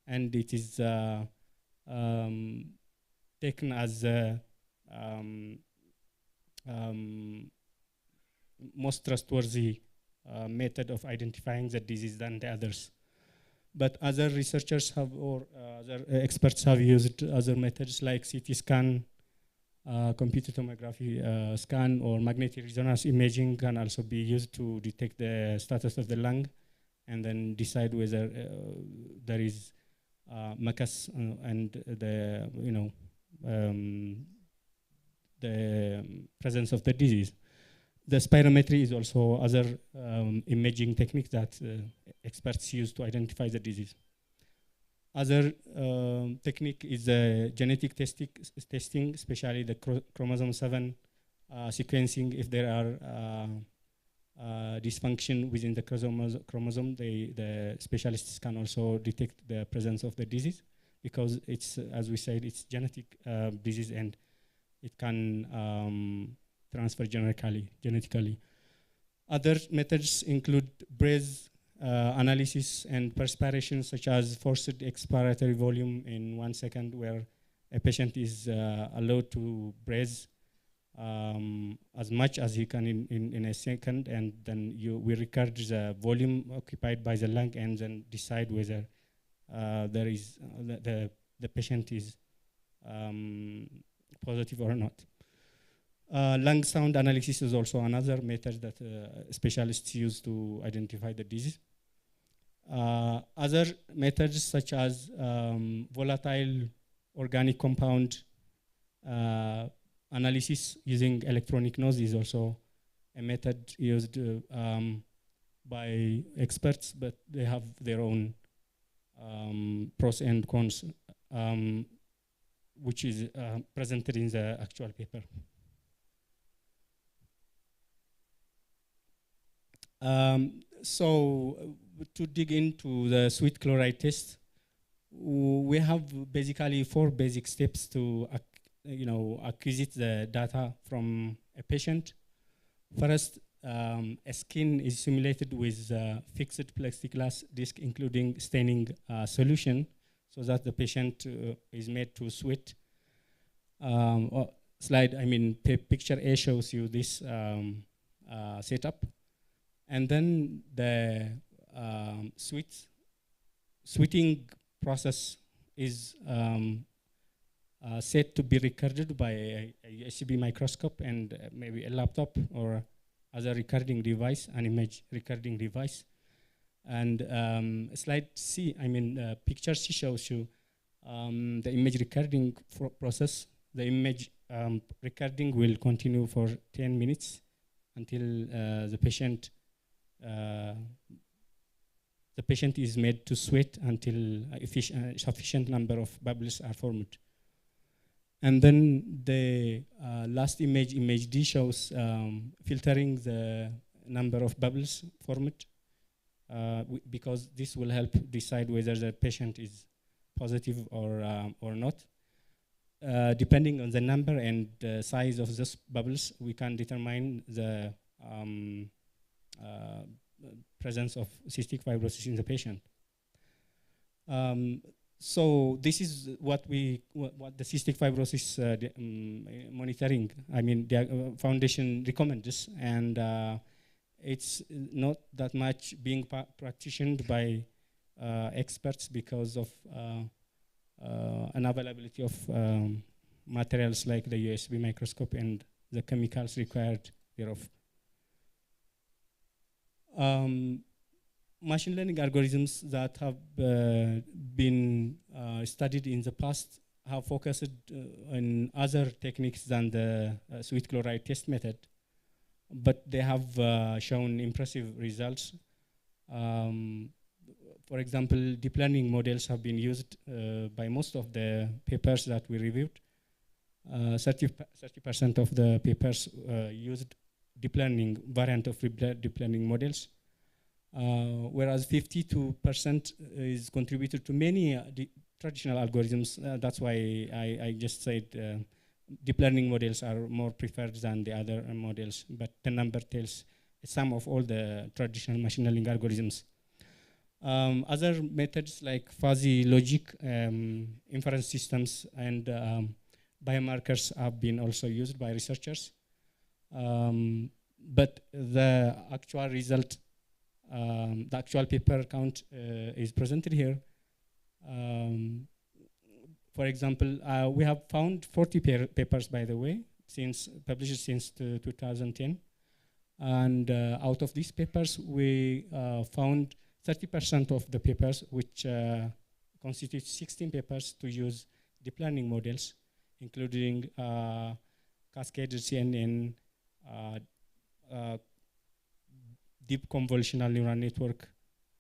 and it is taken as most trustworthy method of identifying the disease than the others. But other researchers have, or other experts have used other methods like CT scan, computed tomography scan, or magnetic resonance imaging can also be used to detect the status of the lung and then decide whether there is mucus and the presence of the disease. The spirometry is also other imaging technique that experts use to identify the disease. Other technique is genetic testing, especially the chromosome 7 sequencing. If there are dysfunction within the chromosome, the specialists can also detect the presence of the disease because it's, as we said, it's genetic disease and it can transfer genetically. Other methods include breath analysis and perspiration, such as forced expiratory volume in 1 second, where a patient is allowed to breathe as much as he can in a second, and then we record the volume occupied by the lung and then decide whether there is the patient is positive or not. Lung sound analysis is also another method that specialists use to identify the disease. Other methods such as volatile organic compound analysis using electronic noise is also a method used by experts, but they have their own pros and cons, which is presented in the actual paper. So to dig into the sweet chloride test, we have basically 4 basic steps to acquisite the data from a patient. First, a skin is simulated with fixed plexiglass disc, including staining solution, so that the patient is made to sweat. Picture A shows you this setup. And then the sweating process is set to be recorded by a USB microscope and maybe a laptop or other recording device, an image recording device. And slide C, picture C shows you the image recording process. The image recording will continue for 10 minutes until the patient is made to sweat until sufficient number of bubbles are formed. And then the last image, image D, shows filtering the number of bubbles formed, because this will help decide whether the patient is positive or not. Depending on the number and size of those bubbles, we can determine the presence of cystic fibrosis in the patient. So this is what the cystic fibrosis monitoring, the foundation recommends, and it's not that much being practiced by experts because of unavailability of materials like the USB microscope and the chemicals required thereof. Machine learning algorithms that have been studied in the past have focused on other techniques than the sweet chloride test method, but they have shown impressive results. For example, deep learning models have been used by most of the papers that we reviewed. 30% of the papers used deep learning variant of deep learning models, whereas 52% is contributed to many traditional algorithms. That's why I just said deep learning models are more preferred than the other models, but the number tells some of all the traditional machine learning algorithms. Other methods like fuzzy logic, inference systems, and biomarkers have been also used by researchers. But the actual result, the actual paper count is presented here. For example, we have found 40 papers, by the way, published since 2010. And out of these papers, we found 30% of the papers, which constitute 16 papers, to use deep learning models, including cascaded CNN, deep convolutional neural network,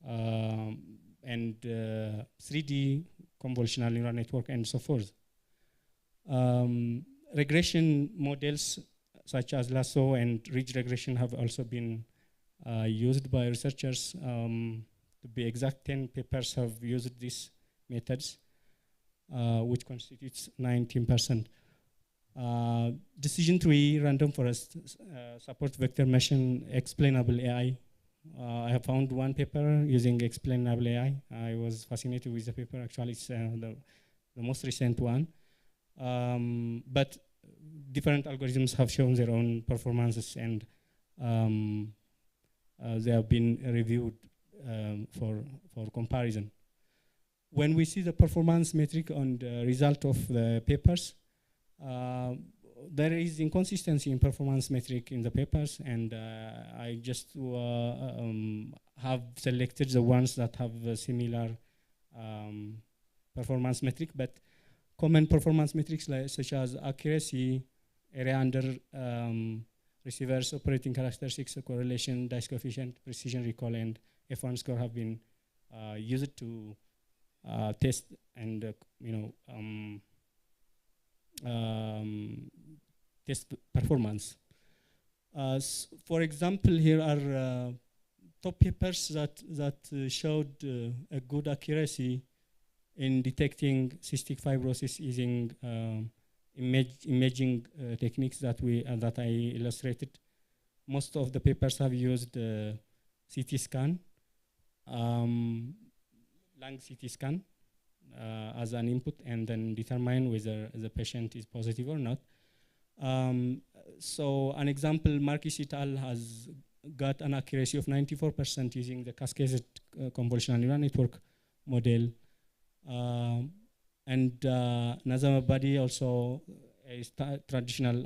and 3D convolutional neural network, and so forth. Regression models such as lasso and ridge regression have also been used by researchers. To be exact, 10 papers have used these methods, which constitutes 19%. Decision tree random forest support vector machine explainable AI. I have found one paper using explainable AI. I was fascinated with the paper. Actually, it's the most recent one. But different algorithms have shown their own performances, and they have been reviewed for comparison. When we see the performance metric on the result of the papers, there is inconsistency in performance metric in the papers, and I just have selected the ones that have a similar performance metric, but common performance metrics such as accuracy, area under receivers, operating characteristics, correlation, dice coefficient, precision recall, and F1 score have been used to test and test performance. For example, here are top papers that showed a good accuracy in detecting cystic fibrosis using imaging techniques that I illustrated. Most of the papers have used CT scan, lung CT scan as an input, and then determine whether the patient is positive or not. So an example, Marquis et al. Has got an accuracy of 94% using the cascaded convolutional neural network model. And Nazamabadi also a traditional,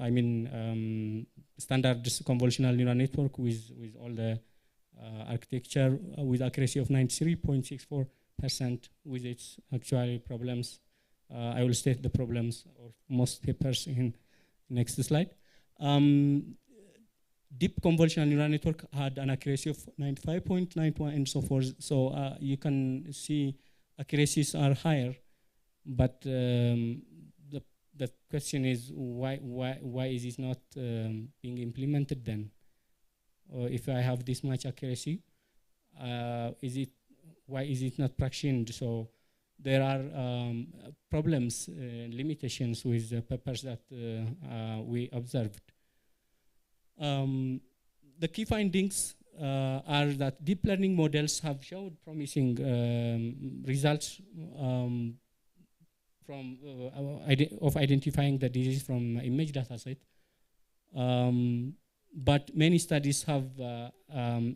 standard convolutional neural network with all the architecture with accuracy of 93.64% with its actual problems. I will state the problems of most papers in next slide. Deep convolutional neural network had an accuracy of 95.91 and so forth. So you can see accuracies are higher, but the question is why is it not being implemented then? If I have this much accuracy, why is it not practiced? So there are problems, limitations with the papers that we observed. The key findings are that deep learning models have showed promising results of identifying the disease from image dataset. But many studies have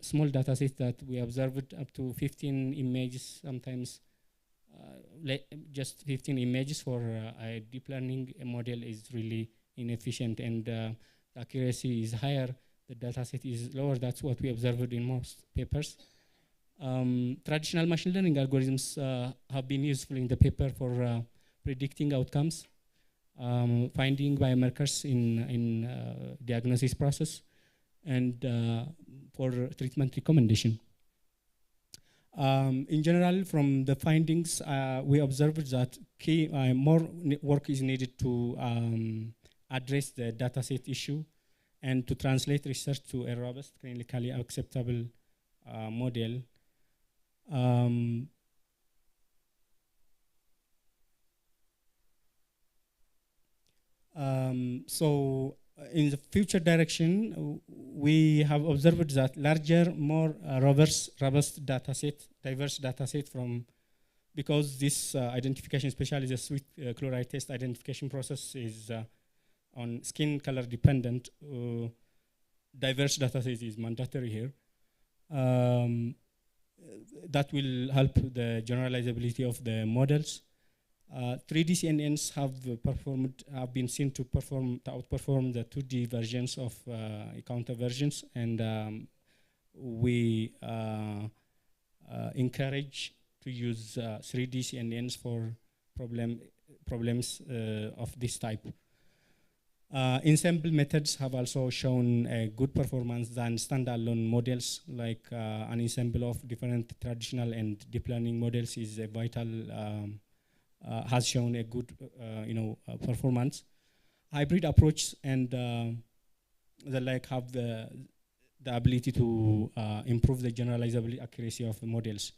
small datasets that we observed up to 15 images, sometimes just 15 images for a deep learning model is really inefficient, and the accuracy is higher, the dataset is lower. That's what we observed in most papers. Traditional machine learning algorithms have been useful in the paper for predicting outcomes, finding biomarkers in diagnosis process, and for treatment recommendation. In general, from the findings, we observed that more work is needed to address the dataset issue and to translate research to a robust, clinically acceptable model. So in the future direction, we have observed that larger, more robust dataset, diverse dataset because this identification, especially the sweet chloride test identification process, is on skin color dependent. Diverse dataset is mandatory here. That will help the generalizability of the models. 3D CNNs have been seen to outperform the 2D versions of counter versions, and we encourage to use 3D CNNs for problems of this type. Ensemble methods have also shown a good performance than standalone models, like an ensemble of different traditional and deep learning models is a vital, has shown a good performance. Hybrid approach and the like have the ability to improve the generalizable accuracy of the models.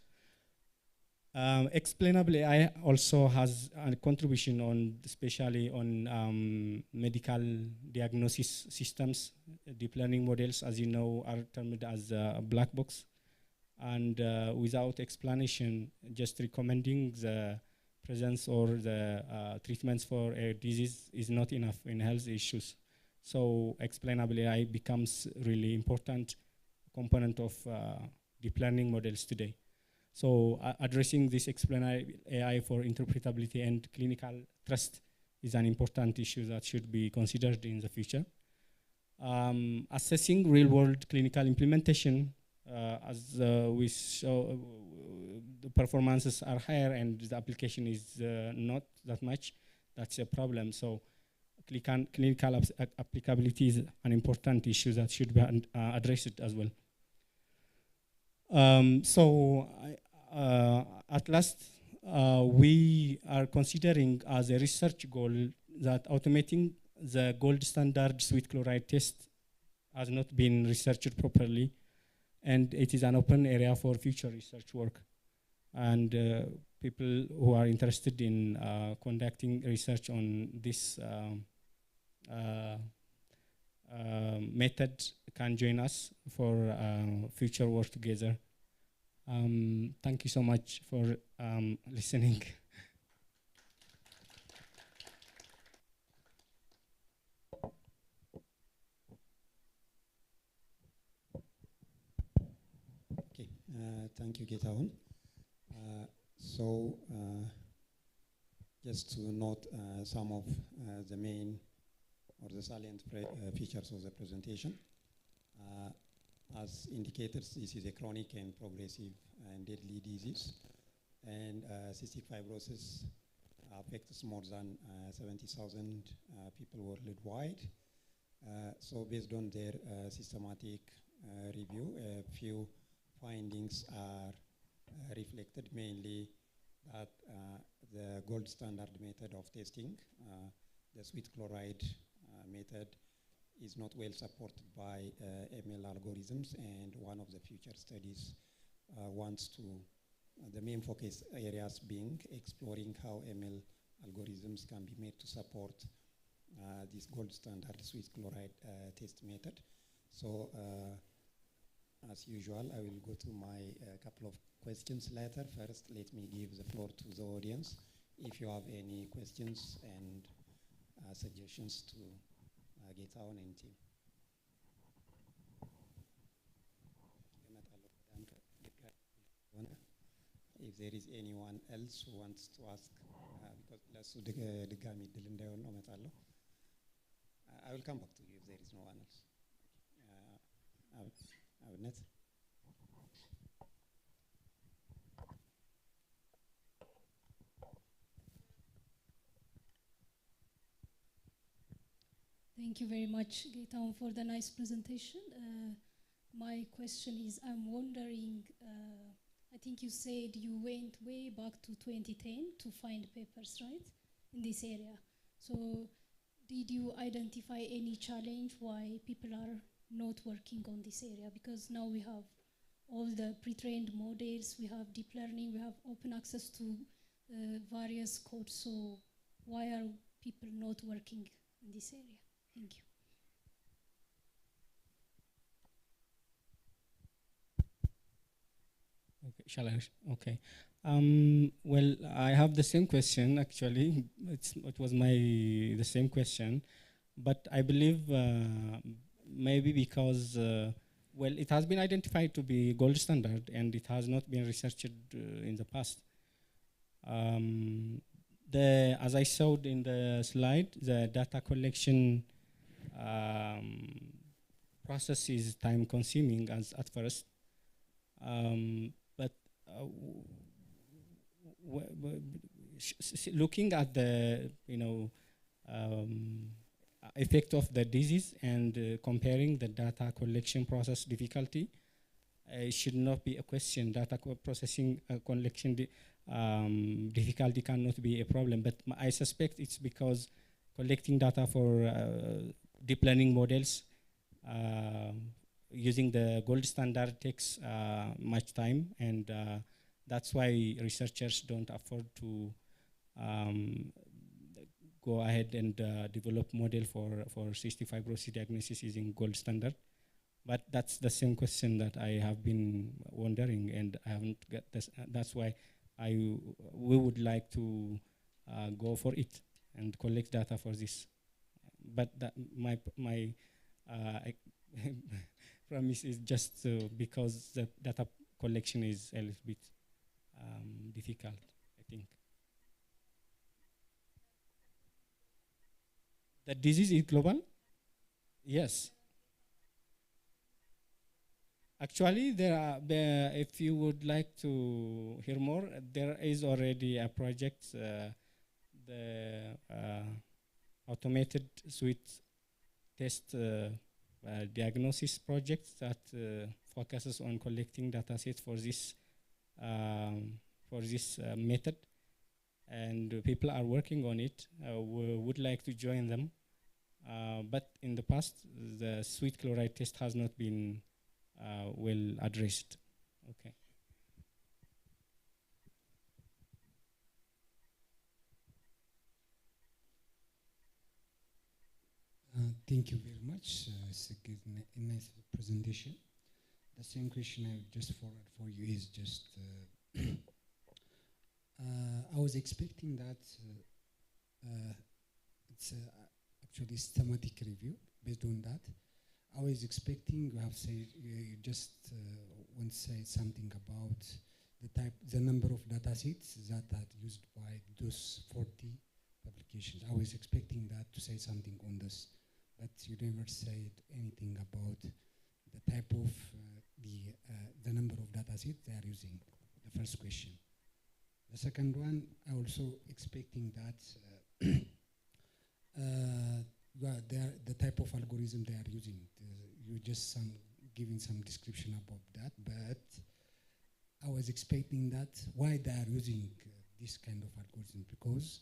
Explainable AI also has a contribution on, especially on medical diagnosis systems. Deep learning models, as you know, are termed as a black box, and without explanation, just recommending the presence or the treatments for a disease is not enough in health issues. So explainable AI becomes really important component of deep learning models today. So addressing this explainable AI for interpretability and clinical trust is an important issue that should be considered in the future. Assessing real-world clinical implementation, as we saw, the performances are higher and the application is not that much. That's a problem. So clinical applicability is an important issue that should be addressed as well. At last, we are considering as a research goal that automating the gold standard sweet chloride test has not been researched properly, and it is an open area for future research work. And people who are interested in conducting research on this method can join us for future work together. Thank you so much for listening. Okay, thank you, Getaun. Just to note some of the main or the salient features of the presentation. As indicated, this is a chronic and progressive and deadly disease, and cystic fibrosis affects more than 70,000 people worldwide. So based on their systematic review, a few findings are reflected, mainly that the gold standard method of testing, the sweet chloride method, is not well supported by ML algorithms, and one of the future studies wants to, the main focus areas being exploring how ML algorithms can be made to support this gold standard sweet chloride test method. So as usual, I will go to my couple of questions later. First, let me give the floor to the audience. If you have any questions and suggestions to Getaun and team. If there is anyone else who wants to ask, because I will come back to you if there is no one else. Abnet. Thank you very much, Getaun, for the nice presentation. My question is, I'm wondering, I think you said you went way back to 2010 to find papers, right, in this area. So did you identify any challenge why people are not working on this area? Because now we have all the pre-trained models, we have deep learning, we have open access to various codes. So why are people not working in this area? Thank you. Okay, shall I? Okay. Well, I have the same question actually. It was the same question, but I believe maybe because well, it has been identified to be gold standard and it has not been researched in the past. As I showed in the slide, the data collection process is time consuming at first. But looking at the effect of the disease and comparing the data collection process difficulty, it should not be a question. Data processing collection difficulty cannot be a problem, but I suspect it's because collecting data for deep learning models using the gold standard takes much time, and that's why researchers don't afford to go ahead and develop model for cystic fibrosis diagnosis using gold standard. But that's the same question that I have been wondering, and I haven't got this. That's why we would like to go for it and collect data for this. But that my promise is just because the data collection is a little bit difficult, I think. The disease is global? Yes. Actually, if you would like to hear more, there is already a project, the automated suite test diagnosis project that focuses on collecting data sets for this method, and people are working on it. We would like to join them, but in the past, the sweet chloride test has not been well addressed. Okay. Thank you very much. It's a good, nice presentation. The same question I just forward for you is just, I was expecting that it's actually systematic review based on that. I was expecting you have said, you just once said something about the number of data sets that are used by those 40 publications. I was expecting that to say something on this, but you never said anything about the type of the number of data sets they are using. The first question. The second one, I also expecting that the type of algorithm they are using. You just giving some description about that, but I was expecting that why they are using this kind of algorithm, because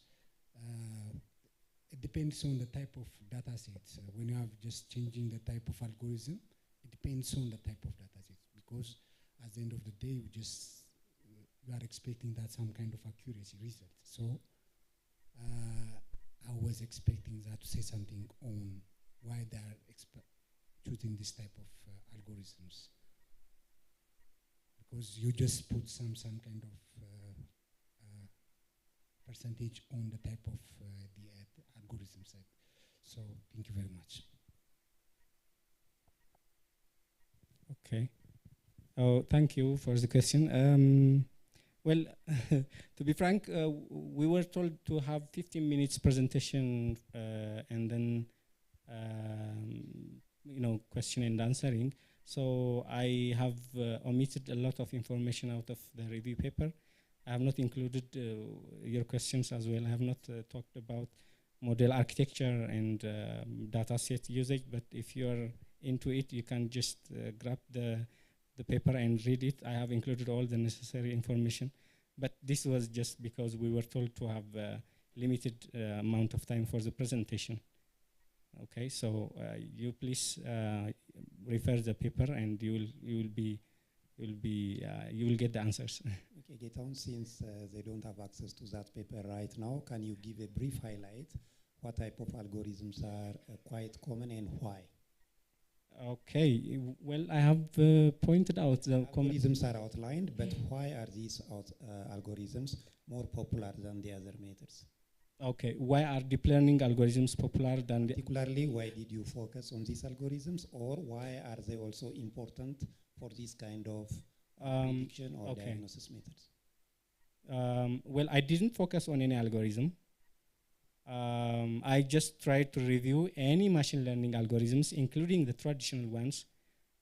it depends on the type of data sets. When you have just changing the type of algorithm, it depends on the type of data sets, because at the end of the day, you are expecting that some kind of accuracy result. So I was expecting that to say something on why they are choosing this type of algorithms, because you just put some kind of percentage on the type of the algorithm side. So thank you very much. Okay. Oh, thank you for the question. Well, to be frank, we were told to have 15 minutes presentation and then, question and answering. So I have omitted a lot of information out of the review paper. I have not included your questions as well. I have not talked about model architecture and data set usage, but if you're into it, you can just grab the paper and read it. I have included all the necessary information, but this was just because we were told to have a limited amount of time for the presentation. Okay, so you please refer the paper, and you will get the answers. Okay, Geton, since they don't have access to that paper right now, can you give a brief highlight? What type of algorithms are quite common and why? Okay, well, I have pointed out the algorithms are outlined, but why are these algorithms more popular than the other methods? Okay, why are deep learning algorithms popular than particularly, why did you focus on these algorithms, or why are they also important for this kind of prediction or diagnosis methods? Well, I didn't focus on any algorithm. I just tried to review any machine learning algorithms, including the traditional ones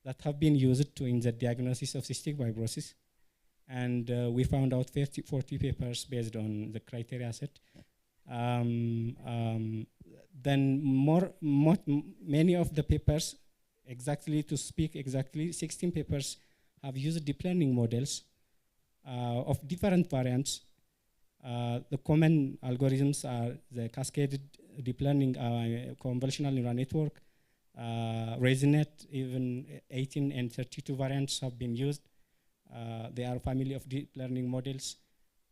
that have been used in the diagnosis of cystic fibrosis. And we found out 40 papers based on the criteria set. Then many of the papers, to speak exactly, 16 papers have used deep learning models of different variants. The common algorithms are the cascaded deep learning convolutional neural network, ResNet, even 18 and 32 variants have been used. They are a family of deep learning models.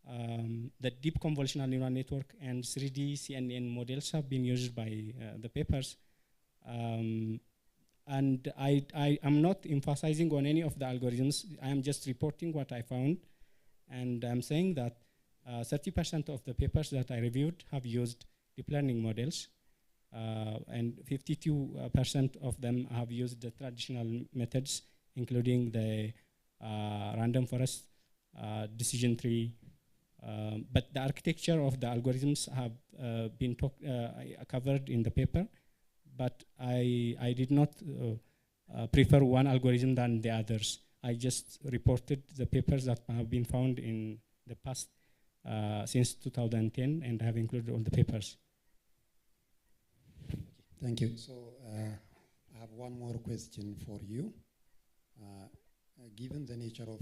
The deep convolutional neural network and 3D CNN models have been used by the papers. And I am not emphasizing on any of the algorithms. I am just reporting what I found. And I'm saying that 30% of the papers that I reviewed have used deep learning models, and 52% of them have used the traditional methods, including the random forest, decision tree. But the architecture of the algorithms have been covered in the paper, but I did not prefer one algorithm than the others. I just reported the papers that have been found in the past since 2010, and I have included all the papers. Thank you. So I have one more question for you. Given the nature of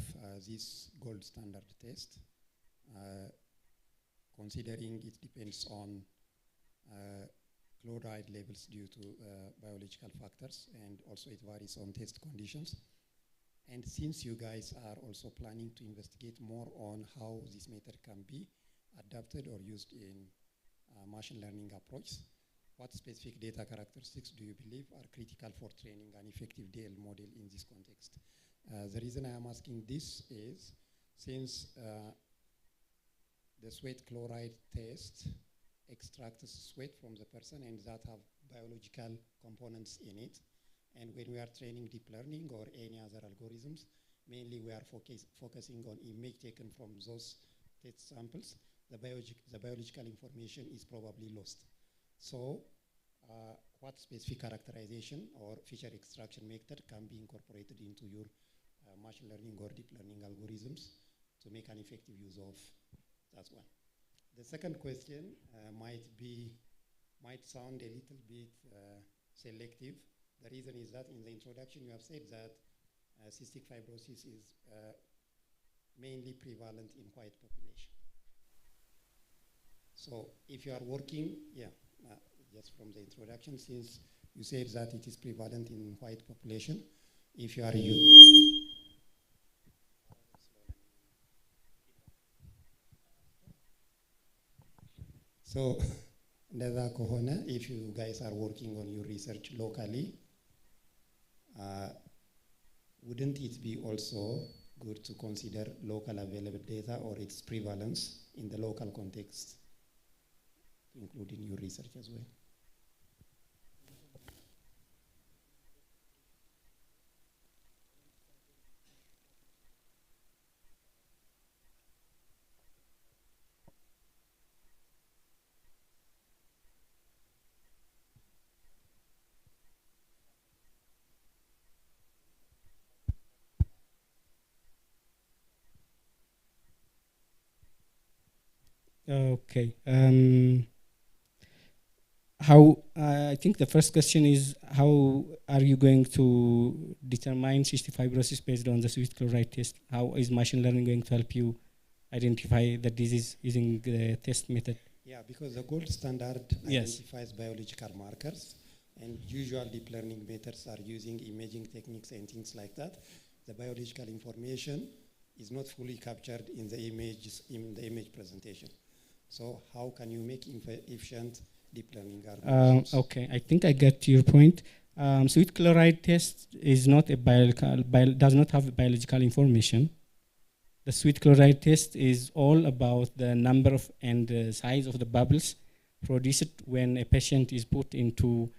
this gold standard test, considering it depends on chloride levels due to biological factors, and also it varies on test conditions. And since you guys are also planning to investigate more on how this method can be adapted or used in machine learning approach, what specific data characteristics do you believe are critical for training an effective DL model in this context? The reason I am asking this is since the sweat chloride test extracts sweat from the person and that have biological components in it. And when we are training deep learning or any other algorithms, mainly we are focusing on image taken from those test samples. The biological information is probably lost. So what specific characterization or feature extraction method can be incorporated into your machine learning or deep learning algorithms to make an effective use of that one? The second question might sound a little bit selective. The reason is that in the introduction you have said that cystic fibrosis is mainly prevalent in white population. So if you are working, just from the introduction, since you said that it is prevalent in white population, if you are so if you guys are working on your research locally, wouldn't it be also good to consider local available data or its prevalence in the local context, including your research as well? Okay. How I think the first question is, how are you going to determine cystic fibrosis based on the sweet chloride test? How is machine learning going to help you identify the disease using the test method? Yeah, because the gold standard identifies biological markers, and usual deep learning methods are using imaging techniques and things like that. The biological information is not fully captured in the image presentation. So how can you make efficient deep learning algorithms? Okay, I think I get your point. Sweet chloride test is not a does not have biological information. The sweet chloride test is all about the number of and the size of the bubbles produced when a patient is put into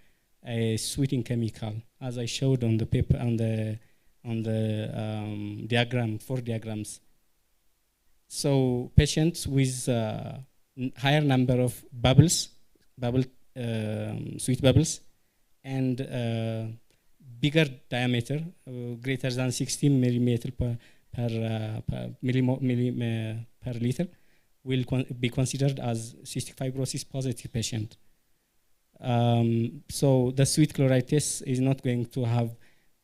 a sweeting chemical, as I showed on the paper on the diagram, 4 diagrams. So patients with higher number of sweet bubbles, and bigger diameter, greater than 16 millimeter per liter, will be considered as cystic fibrosis positive patient. So the sweet chloride test is not going to have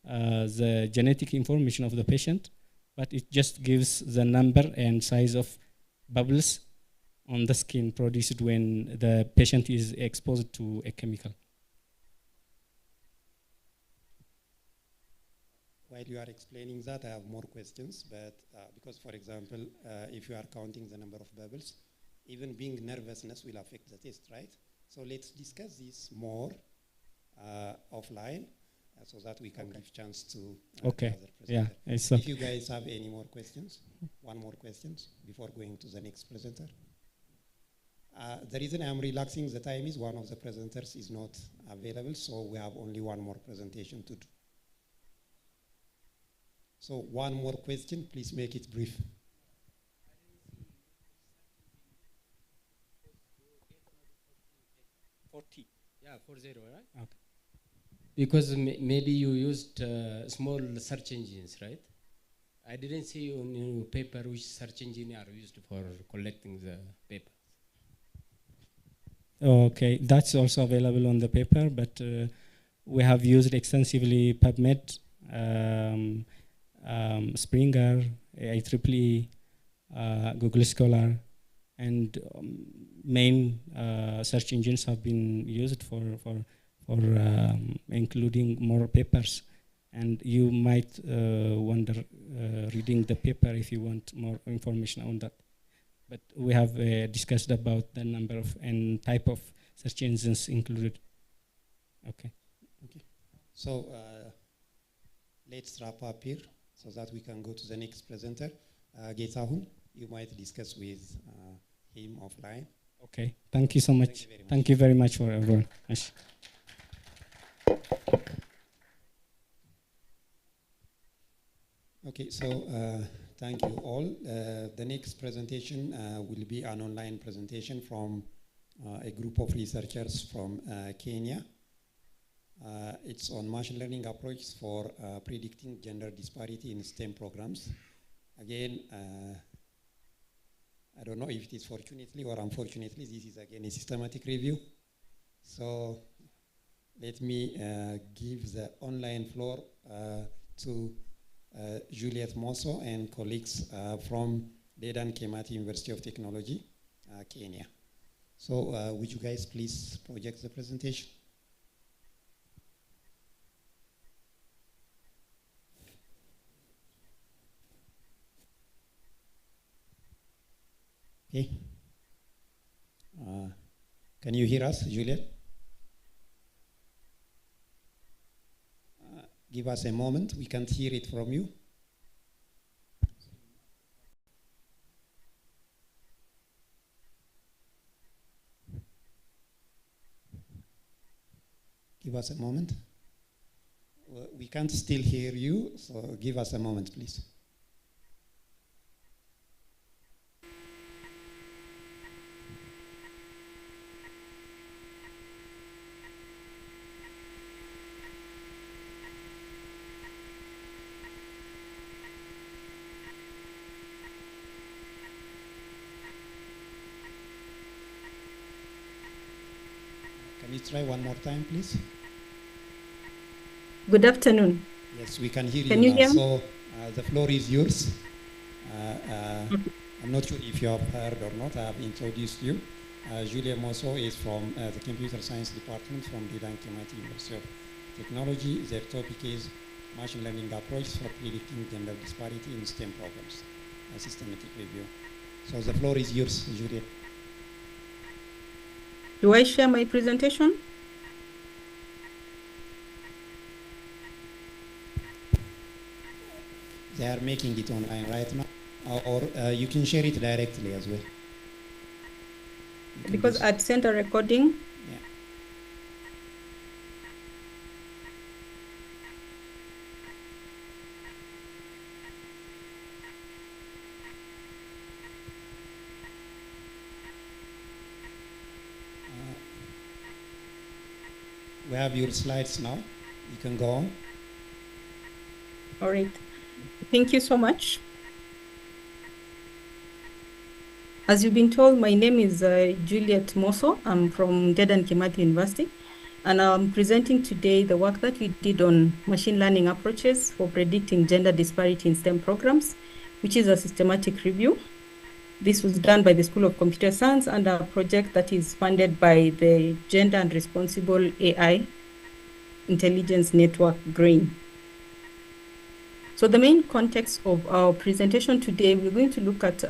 the genetic information of the patient, but it just gives the number and size of bubbles on the skin produced when the patient is exposed to a chemical. While you are explaining that, I have more questions, but because, for example, if you are counting the number of bubbles, even being nervousness will affect the test, right? So let's discuss this more offline so that we can give chance to the other presenter. If you guys have any more questions, one more question before going to the next presenter. The reason I'm relaxing the time is one of the presenters is not available, so we have only one more presentation to do. So one more question, please make it brief. 40. Yeah, 40, right? Okay. Because maybe you used small search engines, right? I didn't see on your paper which search engine are used for collecting the paper. Okay, that's also available on the paper, but we have used extensively PubMed, Springer, IEEE, Google Scholar, and main search engines have been used for including more papers. And you might wonder reading the paper if you want more information on that. But we have discussed about the number of and type of search engines included. Okay. Okay. So let's wrap up here so that we can go to the next presenter. Getahun, you might discuss with him offline. Okay. Thank you so much. Thank you very much for everyone. Okay, so thank you all. The next presentation will be an online presentation from a group of researchers from Kenya. It's on machine learning approaches for predicting gender disparity in STEM programs. Again, I don't know if it is fortunately or unfortunately, this is again a systematic review. So let me give the online floor to Juliet Mosso and colleagues from Dedan Kimathi University of Technology, Kenya. So would you guys please project the presentation? Okay. Can you hear us, Juliet? Give us a moment. We can't hear it from you. Give us a moment. We can't still hear you, so give us a moment, please. Can you try one more time, please? Good afternoon. Yes, we can hear Can you you now. hear me? So the floor is yours. I'm not sure if you have heard or not. I have introduced you. Julia Mosso is from the Computer Science Department from Dedan Kimathi University of Technology. Their topic is Machine Learning Approaches for Predicting Gender Disparity in STEM Programs, a systematic review. So the floor is yours, Julia. Do I share my presentation? They are making it online right now, or you can share it directly as well. Because I'd sent a recording. Yeah. We have your slides now. You can go on. All right. Thank you so much. As you've been told, my name is Juliet Mosso. I'm from Dedan Kimathi University, and I'm presenting today the work that we did on machine learning approaches for predicting gender disparity in STEM programs, which is a systematic review. This was done by the School of Computer Science under a project that is funded by the Gender and Responsible AI Intelligence Network, GRAIN. So the main context of our presentation today, we're going to look at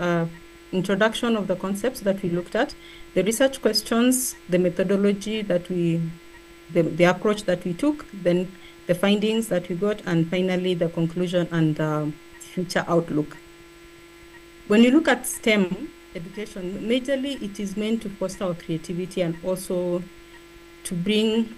introduction of the concepts that we looked at, the research questions, the methodology that the approach that we took, then the findings that we got, and finally the conclusion and the future outlook. When you look at STEM education, majorly it is meant to foster our creativity and also to bring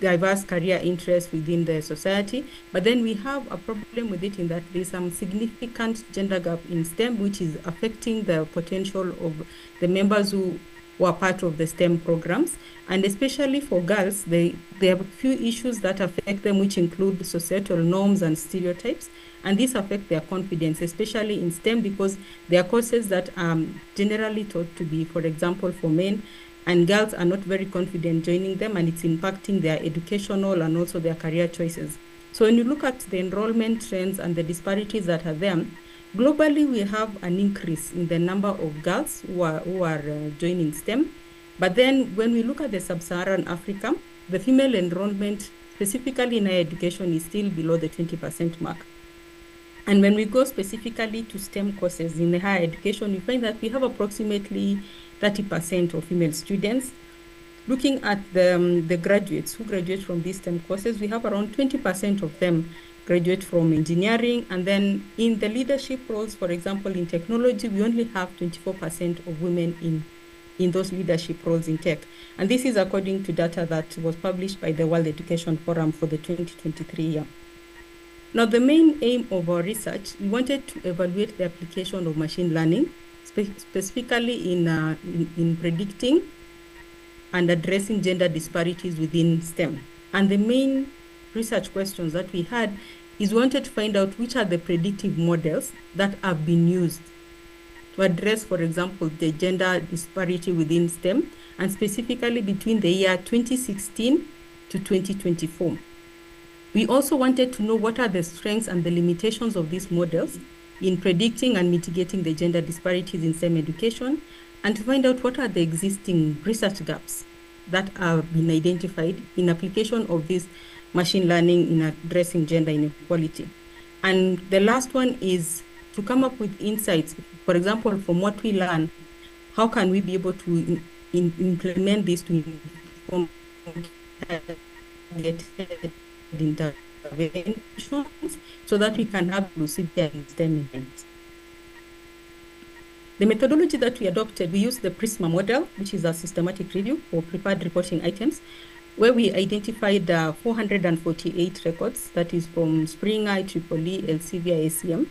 diverse career interests within the society. But then we have a problem with it in that there's some significant gender gap in STEM, which is affecting the potential of the members who are part of the STEM programs. And especially for girls, they have a few issues that affect them, which include societal norms and stereotypes. And this affects their confidence, especially in STEM, because there are courses that are generally thought to be, for example, for men, and girls are not very confident joining them, and it's impacting their educational and also their career choices. So when you look at the enrollment trends and the disparities that are there, globally we have an increase in the number of girls who are joining STEM. But then when we look at the sub-Saharan Africa, the female enrollment, specifically in higher education, is still below the 20% mark. And when we go specifically to STEM courses in the higher education, we find that we have approximately 30% of female students. Looking at the graduates who graduate from these STEM courses, we have around 20% of them graduate from engineering. And then in the leadership roles, for example, in technology, we only have 24% of women in those leadership roles in tech. And this is according to data that was published by the World Education Forum for the 2023 year. Now, the main aim of our research, we wanted to evaluate the application of machine learning, specifically in predicting and addressing gender disparities within STEM. And the main research questions that we had is we wanted to find out which are the predictive models that have been used to address, for example, the gender disparity within STEM, and specifically between the year 2016 to 2024. We also wanted to know what are the strengths and the limitations of these models in predicting and mitigating the gender disparities in STEM education, and to find out what are the existing research gaps that have been identified in application of this machine learning in addressing gender inequality. And the last one is to come up with insights. For example, from what we learn, how can we be able to implement this to inform interventions so that we can have inclusivity in STEM events. The methodology that we adopted, we used the PRISMA model, which is a systematic review for prepared reporting items, where we identified 448 records, that is from Springer, IEEE, Elsevier, ACM.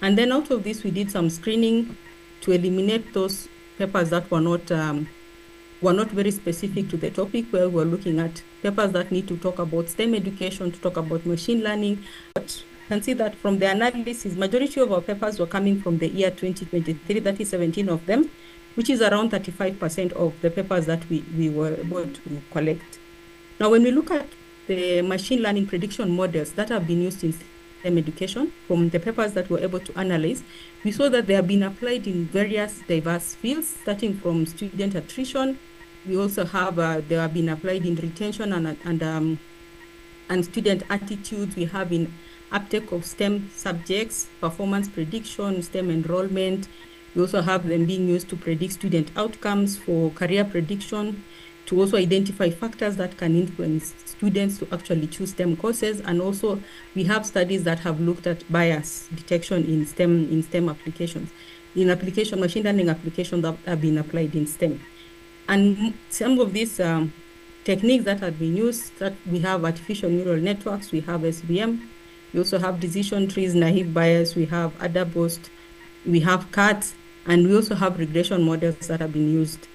And then out of this, we did some screening to eliminate those papers that were not very specific to the topic, where we're looking at papers that need to talk about STEM education, to talk about machine learning. But you can see that from the analysis, majority of our papers were coming from the year 2023, that is 17 of them, which is around 35% of the papers that we were able to collect. Now, when we look at the machine learning prediction models that have been used in STEM education, from the papers that we were able to analyze, we saw that they have been applied in various diverse fields, starting from student attrition. We also have, they have been applied in retention and student attitudes. We have in uptake of STEM subjects, performance prediction, STEM enrollment. We also have them being used to predict student outcomes, for career prediction, to also identify factors that can influence students to actually choose STEM courses. And also we have studies that have looked at bias detection in STEM applications, machine learning applications that have been applied in STEM. And some of these techniques that have been used, that we have artificial neural networks, we have SVM, we also have decision trees, naive bias, we have ADA-Boost, we have CATs, and we also have regression models that have been used.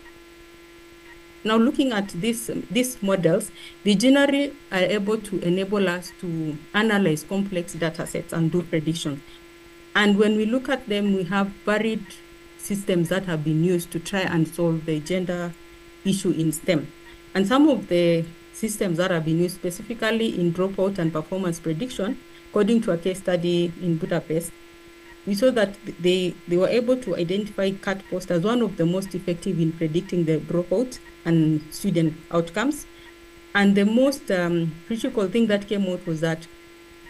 Now, looking at these models, they generally are able to enable us to analyze complex data sets and do predictions. And when we look at them, we have varied systems that have been used to try and solve the gender issue in STEM. And some of the systems that have been used specifically in dropout and performance prediction, according to a case study in Budapest, we saw that they were able to identify CAT post as one of the most effective in predicting the dropout and student outcomes. And the most critical thing that came out was that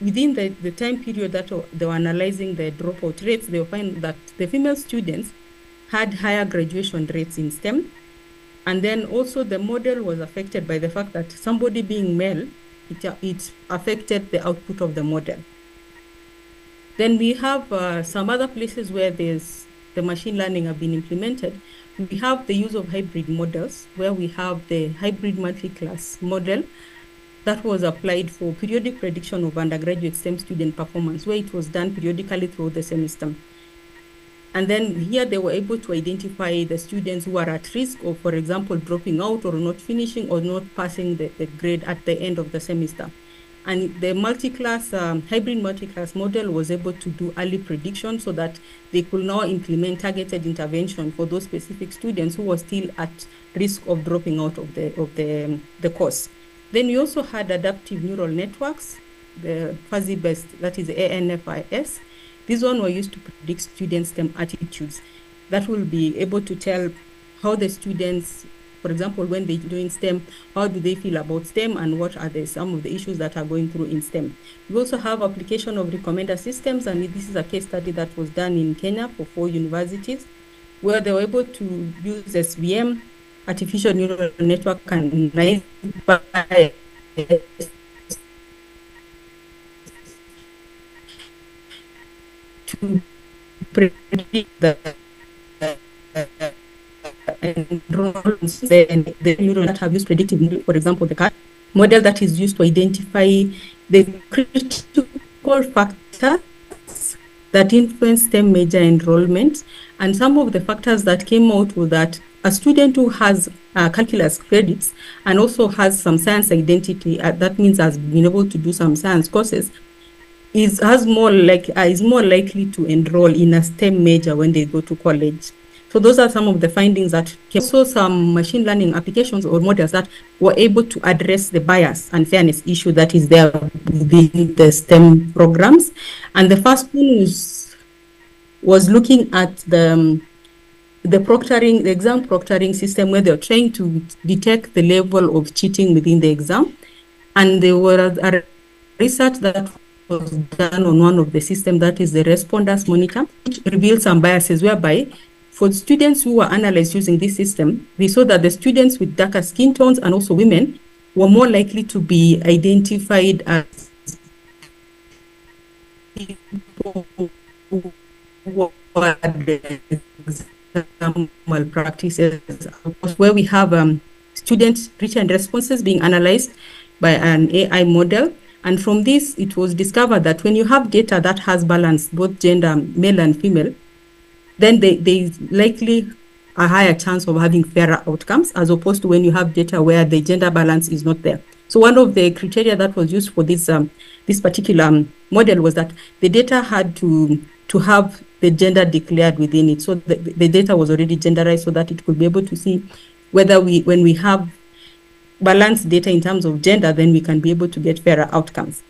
within the time period that they were analyzing the dropout rates, they find that the female students had higher graduation rates in STEM. And then also the model was affected by the fact that somebody being male, it affected the output of the model. Then we have some other places where the machine learning have been implemented. We have the use of hybrid models, where we have the hybrid multi-class model that was applied for periodic prediction of undergraduate STEM student performance, where it was done periodically through the semester. And then here they were able to identify the students who are at risk of, for example, dropping out or not finishing or not passing the grade at the end of the semester. And the multi-class, hybrid multi-class model was able to do early prediction so that they could now implement targeted intervention for those specific students who were still at risk of dropping out of the course. Then we also had adaptive neural networks, the fuzzy-based, that is ANFIS. These one were used to predict students' STEM attitudes. That will be able to tell how the students, for example, when they're doing STEM, how do they feel about STEM and what are some of the issues that are going through in STEM. We also have application of recommender systems, and this is a case study that was done in Kenya for 4 universities, where they were able to use SVM, artificial neural network, and nice bias to predict the the neural that have used predictive, for example, the CAT model that is used to identify the critical factors that influence STEM major enrollment. And some of the factors that came out were that a student who has calculus credits and also has some science identity, that means has been able to do some science courses, is more likely to enroll in a STEM major when they go to college. So those are some of the findings that came. Also some machine learning applications or models that were able to address the bias and fairness issue that is there within the STEM programs. And the first one was looking at the proctoring, the exam proctoring system, where they're trying to detect the level of cheating within the exam. And there were a research that was done on one of the systems, that is the responders monitor, which revealed some biases whereby for students who were analyzed using this system, we saw that the students with darker skin tones and also women were more likely to be identified as people who were exam malpractices, where we have student written responses being analyzed by an AI model. And from this, it was discovered that when you have data that has balance, both gender, male and female, then there is likely a higher chance of having fairer outcomes, as opposed to when you have data where the gender balance is not there. So one of the criteria that was used for this this particular model was that the data had to have the gender declared within it. So the data was already genderized so that it could be able to see whether when we have balanced data in terms of gender, then we can be able to get fairer outcomes.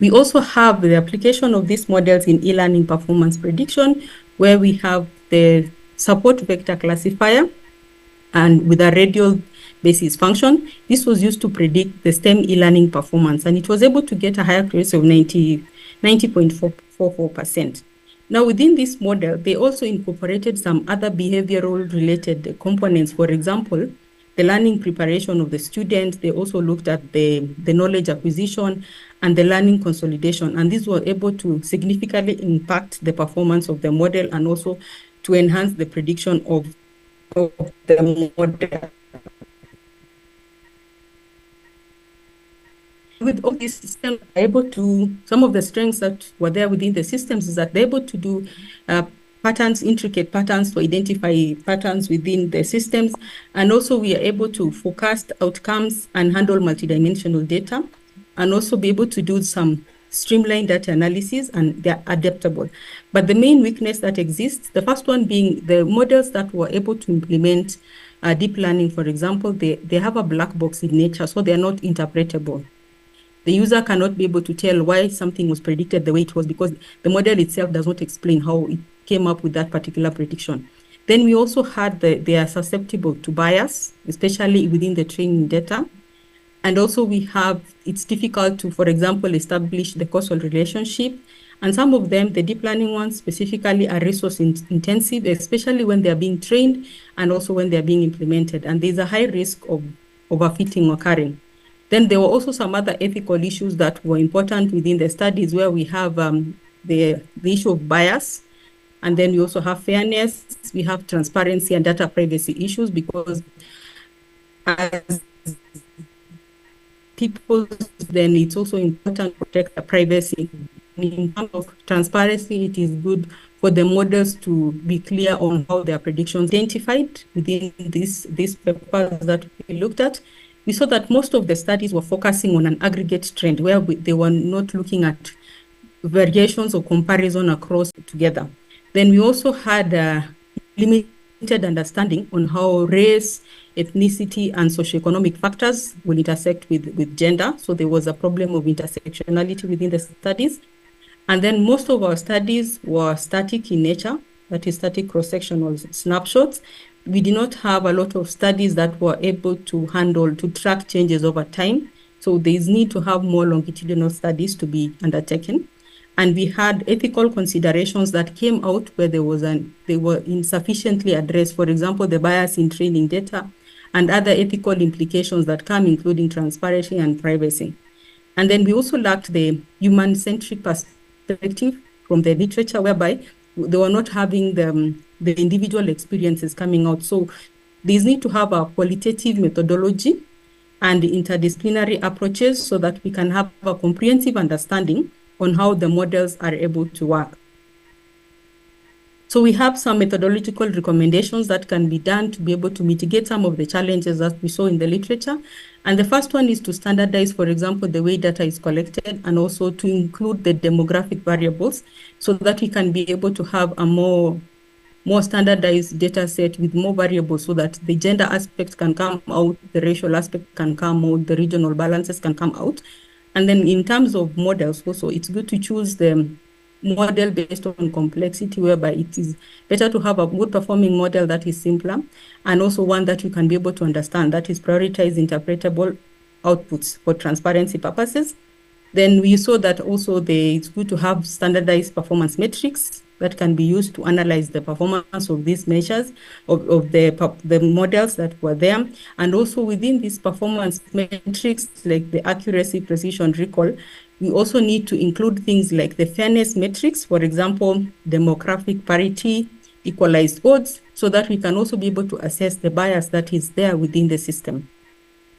We also have the application of these models in e-learning performance prediction, where we have the support vector classifier and with a radial basis function. This was used to predict the STEM e-learning performance, and it was able to get a higher accuracy of 90.44%. Now, within this model, they also incorporated some other behavioral related components. For example, the learning preparation of the students. They also looked at the knowledge acquisition and the learning consolidation. And these were able to significantly impact the performance of the model and also to enhance the prediction of the model. With all these systems, some of the strengths that were there within the systems is that they're able to do patterns, intricate patterns, to identify patterns within the systems. And also we are able to forecast outcomes and handle multidimensional data, and also be able to do some streamlined data analysis, and they're adaptable. But the main weakness that exists, the first one being the models that were able to implement deep learning, for example, they have a black box in nature, so they're not interpretable. The user cannot be able to tell why something was predicted the way it was, because the model itself does not explain how it came up with that particular prediction. Then we also had they are susceptible to bias, especially within the training data. And also we have, it's difficult to, for example, establish the causal relationship. And some of them, the deep learning ones specifically, are resource intensive, especially when they're being trained and also when they're being implemented. And there's a high risk of overfitting occurring. Then there were also some other ethical issues that were important within the studies, where we have the issue of bias. And then we also have fairness, we have transparency and data privacy issues, because as people, then it's also important to protect the privacy. In terms of transparency, it is good for the models to be clear on how their predictions identified within these papers that we looked at. we saw that most of the studies were focusing on an aggregate trend where they were not looking at variations or comparison across together. Then we also had limited understanding on how race, ethnicity, and socioeconomic factors will intersect with gender. So there was a problem of intersectionality within the studies. And then most of our studies were static in nature, that is static cross-sectional snapshots. We did not have a lot of studies that were able to track changes over time. So there is need to have more longitudinal studies to be undertaken. And we had ethical considerations that came out where they were insufficiently addressed. For example, the bias in training data and other ethical implications that come, including transparency and privacy. And then we also lacked the human-centric perspective from the literature, whereby they were not having the individual experiences coming out. So there's need to have a qualitative methodology and interdisciplinary approaches so that we can have a comprehensive understanding on how the models are able to work. So we have some methodological recommendations that can be done to be able to mitigate some of the challenges that we saw in the literature. And the first one is to standardize, for example, the way data is collected, and also to include the demographic variables so that we can be able to have a more standardized data set with more variables so that the gender aspect can come out, the racial aspect can come out, the regional balances can come out. And then in terms of models also, it's good to choose the model based on complexity, whereby it is better to have a good performing model that is simpler, and also one that you can be able to understand, that is prioritize interpretable outputs for transparency purposes. Then we saw that also it's good to have standardized performance metrics that can be used to analyze the performance of these measures, of the models that were there. And also within these performance metrics, like the accuracy, precision, recall, we also need to include things like the fairness metrics, for example, demographic parity, equalized odds, so that we can also be able to assess the bias that is there within the system.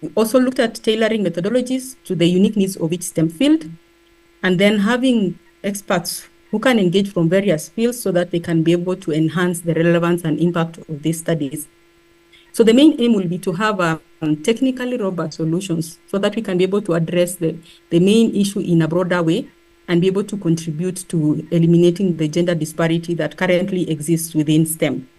We also looked at tailoring methodologies to the unique needs of each STEM field, and then having experts who can engage from various fields so that they can be able to enhance the relevance and impact of these studies. So the main aim will be to have technically robust solutions so that we can be able to address the main issue in a broader way and be able to contribute to eliminating the gender disparity that currently exists within STEM.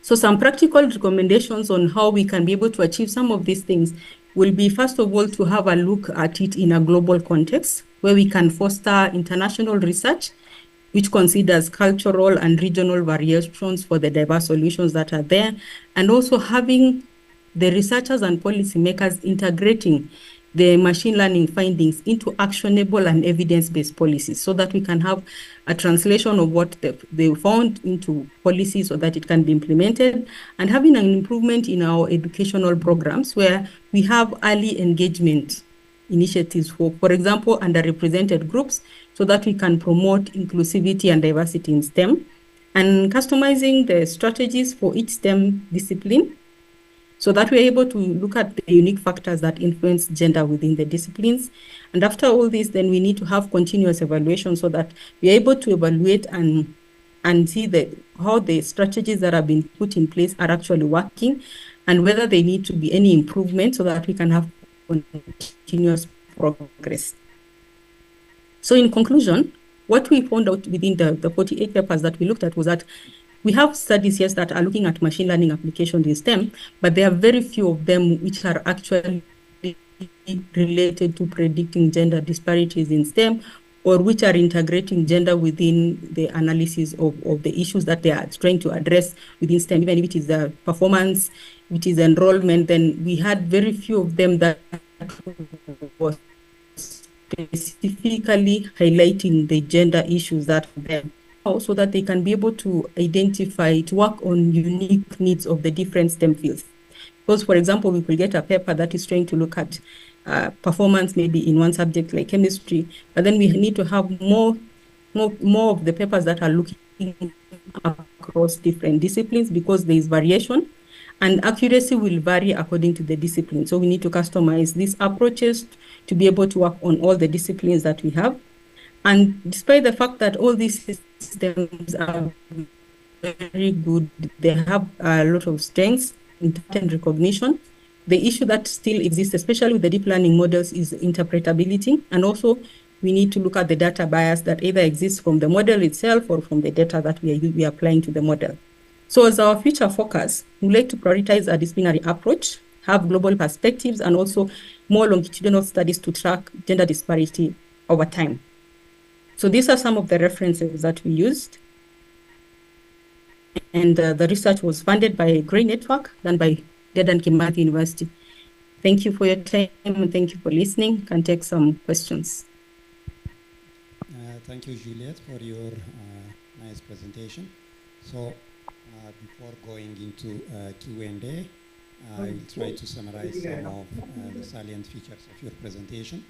So some practical recommendations on how we can be able to achieve some of these things will be, first of all, to have a look at it in a global context where we can foster international research, which considers cultural and regional variations for the diverse solutions that are there, and also having the researchers and policymakers integrating the machine learning findings into actionable and evidence-based policies so that we can have a translation of what they found into policies so that it can be implemented, and having an improvement in our educational programs where we have early engagement initiatives for example, underrepresented groups so that we can promote inclusivity and diversity in STEM, and customizing the strategies for each STEM discipline so that we're able to look at the unique factors that influence gender within the disciplines. And after all this, then we need to have continuous evaluation so that we're able to evaluate and see how the strategies that have been put in place are actually working and whether they need to be any improvement so that we can have continuous progress. So in conclusion, what we found out within the 48 papers that we looked at was that we have studies, yes, that are looking at machine learning applications in STEM, but there are very few of them which are actually related to predicting gender disparities in STEM, or which are integrating gender within the analysis of the issues that they are trying to address within STEM, even if it is the performance, which is enrollment. Then we had very few of them that were specifically highlighting the gender issues that are there, so that they can be able to identify, to work on unique needs of the different STEM fields. Because, for example, we could get a paper that is trying to look at performance maybe in one subject like chemistry, but then we need to have more of the papers that are looking across different disciplines because there is variation and accuracy will vary according to the discipline. So we need to customize these approaches to be able to work on all the disciplines that we have. And despite the fact that all these systems are very good, they have a lot of strengths in pattern recognition. the issue that still exists, especially with the deep learning models, is interpretability. And also, we need to look at the data bias that either exists from the model itself or from the data that we are applying to the model. So as our future focus, we'd like to prioritize a disciplinary approach, have global perspectives, and also more longitudinal studies to track gender disparity over time. So these are some of the references that we used. And the research was funded by Grey Network, done by Dedan Kimathi University. Thank you for your time, and thank you for listening. Can take some questions. Thank you, Juliet, for your nice presentation. So before going into Q&A, I will try to summarize some of the salient features of your presentation.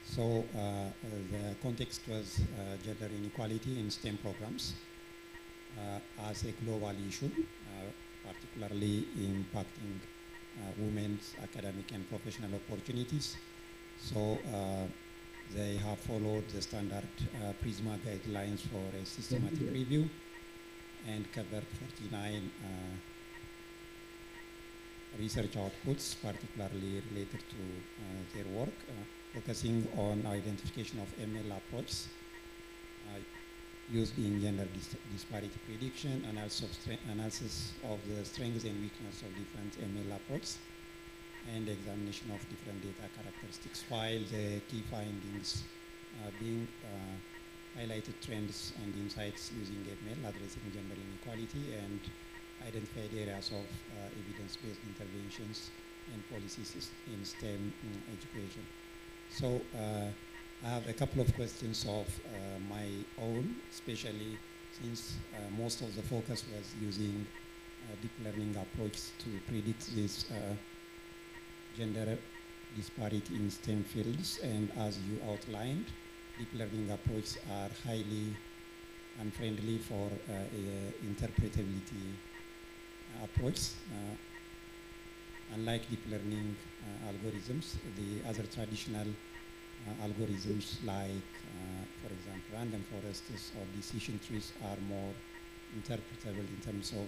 So the context was gender inequality in STEM programs as a global issue, particularly impacting women's academic and professional opportunities. So they have followed the standard PRISMA guidelines for a systematic review and covered 49 research outputs, particularly related to their work, focusing on identification of ML approaches used in gender disparity prediction, analysis of the strengths and weaknesses of different ML approaches, and examination of different data characteristics, while the key findings being highlighted trends and insights using ML addressing gender inequality and identified areas of evidence-based interventions and policies in STEM education. So I have a couple of questions of my own, especially since most of the focus was using deep learning approach to predict this gender disparity in STEM fields. And as you outlined, deep learning approaches are highly unfriendly for interpretability approach. Unlike deep learning algorithms, the other traditional algorithms like, for example, random forests or decision trees are more interpretable in terms of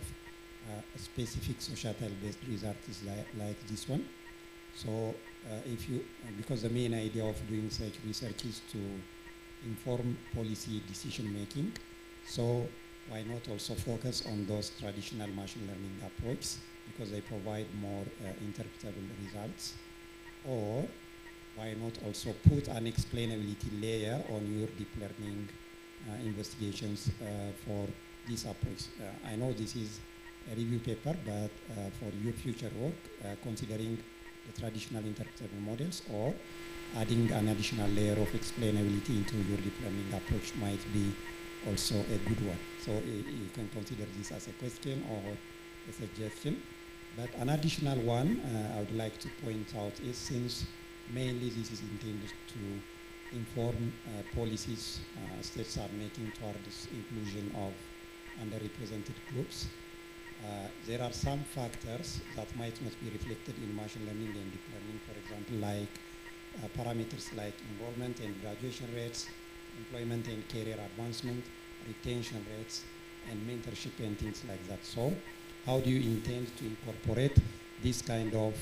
specific societal-based results like this one. So if you, because the main idea of doing such research is to inform policy decision making, so why not also focus on those traditional machine learning approaches because they provide more interpretable results? Or why not also put an explainability layer on your deep learning investigations for this approach? I know this is a review paper, but for your future work, considering the traditional interpretable models or adding an additional layer of explainability into your deep learning approach might be also a good one. So you can consider this as a question or a suggestion. But an additional one I would like to point out is, since mainly this is intended to inform policies states are making towards inclusion of underrepresented groups, there are some factors that might not be reflected in machine learning and deep learning, for example, like parameters like enrollment and graduation rates, employment and career advancement, retention rates, and mentorship and things like that. So how do you intend to incorporate this kind of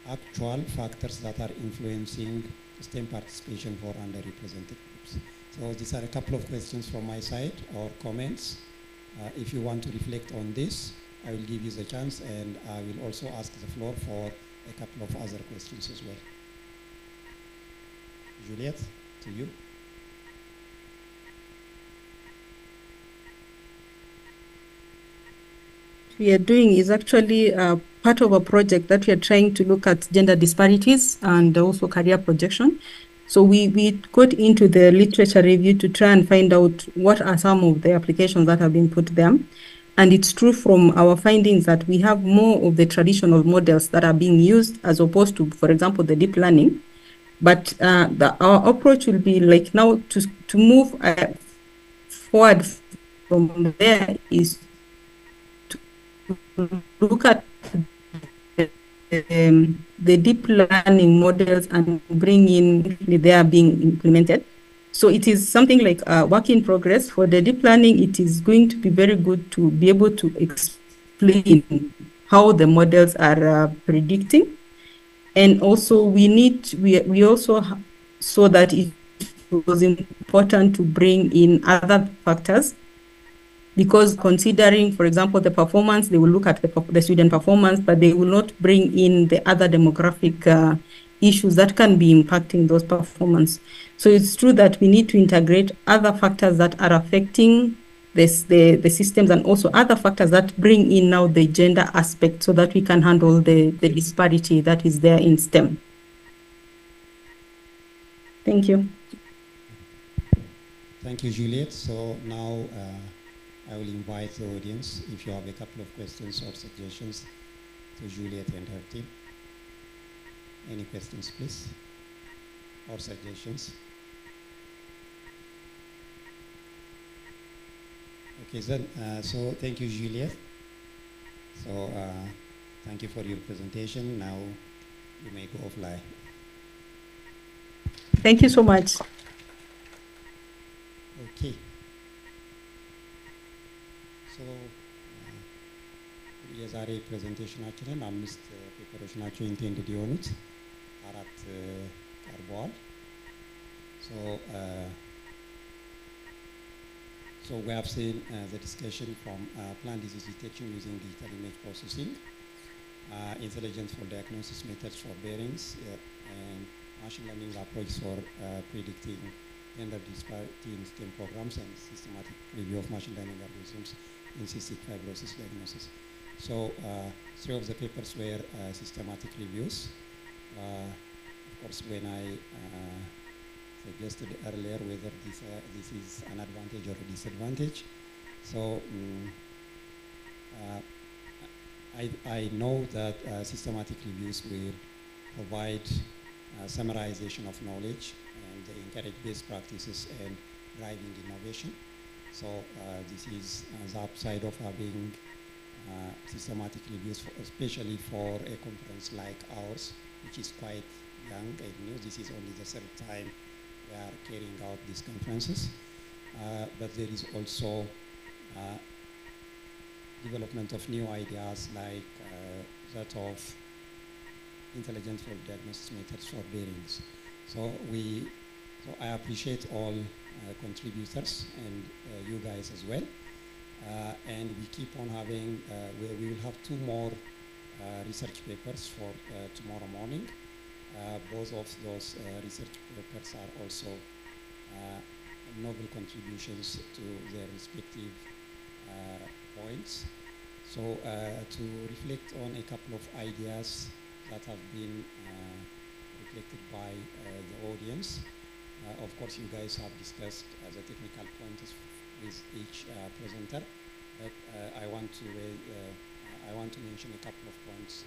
actual factors that are influencing STEM participation for underrepresented groups? So these are a couple of questions from my side or comments. If you want to reflect on this, I will give you the chance, and I will also ask the floor for a couple of other questions as well. Juliet, to you. We are doing is actually part of a project that we are trying to look at gender disparities and also career projection. So we got into the literature review to try and find out what are some of the applications that have been put there. And it's true from our findings that we have more of the traditional models that are being used as opposed to, for example, the deep learning. But our approach will be like now to move forward from there is to look at the deep learning models and bring in they are being implemented. So it is something like a work in progress. For the deep learning, it is going to be very good to be able to explain how the models are predicting. And also we also saw that it was important to bring in other factors, because considering, for example, the performance, they will look at the student performance, but they will not bring in the other demographic issues that can be impacting those performance. So it's true that we need to integrate other factors that are affecting the systems, and also other factors that bring in now the gender aspect, so that we can handle the disparity that is there in STEM. Thank you. Thank you, Juliet. So now I will invite the audience, if you have a couple of questions or suggestions, to Juliet and her team. Any questions, please, or suggestions? Okay, then, so thank you, Juliet. So thank you for your presentation. Now you may go offline. Thank you so much. Okay. So የዛሬ ፕሬዘንቴሽናችንን 5 ፔፐሮች ናቸው ኢንቴንድድ የሆኑት 4 ቀርበዋል። So we have seen the discussion from plant disease detection using digital image processing, intelligence for diagnosis methods for bearings, and machine learning approach for predicting gender disparity in STEM programs, and systematic review of machine learning algorithms in cystic fibrosis diagnosis. So 3 of the papers were systematic reviews. Of course, when I suggested earlier whether this is an advantage or a disadvantage. So I know that systematic reviews will provide summarization of knowledge and encourage best practices and driving innovation. So this is the upside of having systematic reviews, especially for a conference like ours, which is quite young and new. This is only the 3rd time we are carrying out these conferences. But there is also development of new ideas like that of intelligence for diagnosis methods for bearings. So I appreciate all contributors and you guys as well. And we keep on having, we will have 2 more research papers for tomorrow morning. Both of those research papers are also novel contributions to their respective points. So to reflect on a couple of ideas that have been reflected by the audience. Of course, you guys have discussed the technical points with each presenter, but I want to mention a couple of points.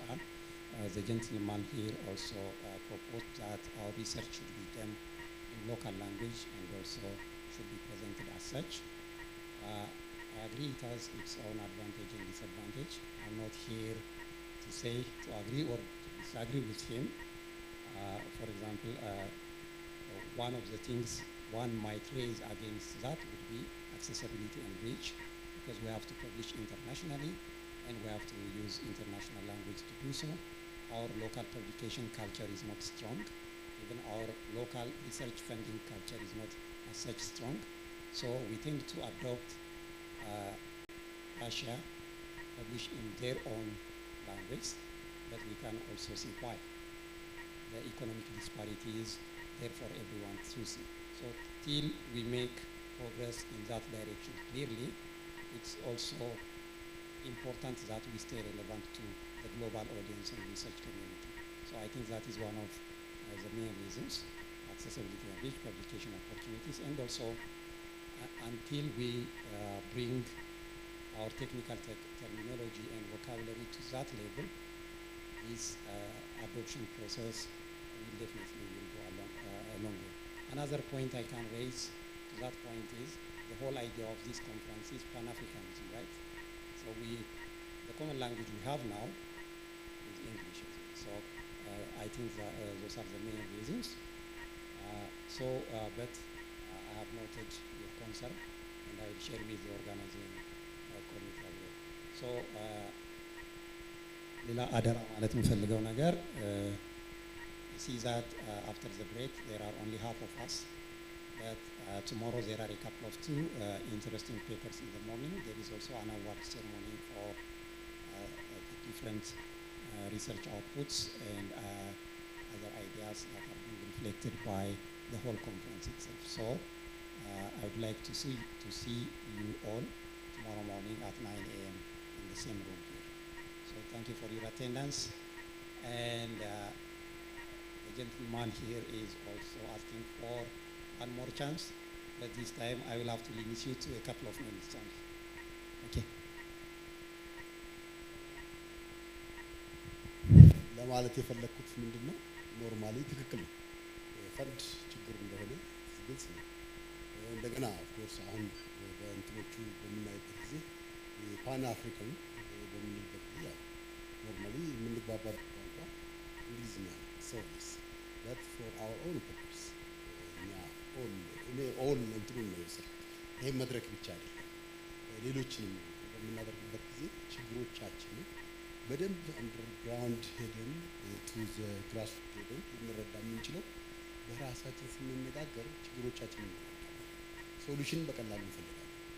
The gentleman here also proposed that our research should be done in local language and also should be presented as such. I agree it has its own advantage and disadvantage. I'm not here to agree or to disagree with him. For example, one of the things one might raise against that would be accessibility and reach, because we have to publish internationally and we have to use international language to do so. Our local publication culture is not strong. Even our local research funding culture is not as such strong. So we tend to adopt Russia, publish in their own language, but we can also see why. The economic disparity is there for everyone to see. So till we make progress in that direction clearly, it's also important that we stay relevant to the global audience and research community. So I think that is one of the main reasons: accessibility and rich publication opportunities, and also until we bring our technical terminology and vocabulary to that level, this adoption process will definitely go a long way. Another point I can raise to that point is the whole idea of this conference is Pan-Africanism, right? So the common language we have now is English. So I think that, those are the main reasons. But I have noted your concern, and I will share with the organizing committee as well. So ሌላ አደራ ማለት የምፈልገው ነገር see that after the break there are only half of us, but tomorrow there are a couple of two interesting papers in the morning. There is also an award ceremony for different research outputs and other ideas that are being reflected by the whole conference itself. So I would like to see you all tomorrow morning at 9 a.m. in the same room here. So thank you for your attendance. And the gentleman here is also asking for one more chance, but this time I will have to limit you to a couple of minutes only. Okay. ለማለት የፈለኩት ምንድነው ኖርማሊ ትክክል ነው ፈንድ ችግር እንደሆነ ግልጽ ነው እንደገና ኦፍ ኮርስ አሁን በእንትኖቹ በምናይበት ጊዜ ፓን አፍሪካን በምንልበት ጊዜ ያው ኖርማሊ የምንግባባበት ቋንቋ እንግሊዝኛ ነው ሶስ that for our own purpose እኛ ኦል እንትኑን ነው የወሰድኩት ይሄ መድረክ ብቻ አይደለም ሌሎችንም በምናደርግበት ጊዜ ችግሮቻችንን በደንብ አንደርግራውንድ ሄደን ቱ ዘ ግራስ ሄደን ልንረዳ የምንችለው በራሳችን ስንነጋገር ችግሮቻችንን ሶሉሽን በቀላሉ እንፈልጋለን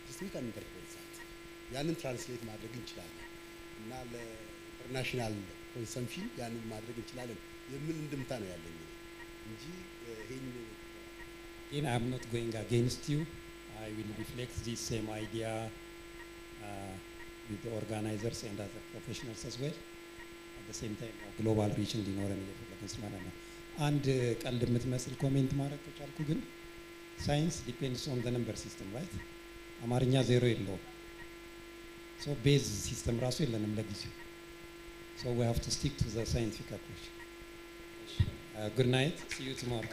just we can interpret that ያንን ትራንስሌት ማድረግ እንችላለን እና ለኢንተርናሽናል ኮንሰምፕሽን ያንን ማድረግ እንችላለን የምን እንድምታ ነው ያለኝ እንጂ ይሄን Again, I am not going against you. I will reflect this same idea with the organizers and other professionals as well. At the same time, global reach እንዲኖረን እየፈለግን ስለሆነ ነው። አንድ ቀልድ የምትመስል ኮሜንት ማድረግ ከቻልኩ ግን ሳይንስ ዲፔንድስ ኦን ዘ ነምበር ሲስተም ራይት አማርኛ ዜሮ የለውም ሶ ቤዝ ሲስተም ራሱ የለንም ለጊዜው so we have to stick to the scientific approach. Good night, see you tomorrow.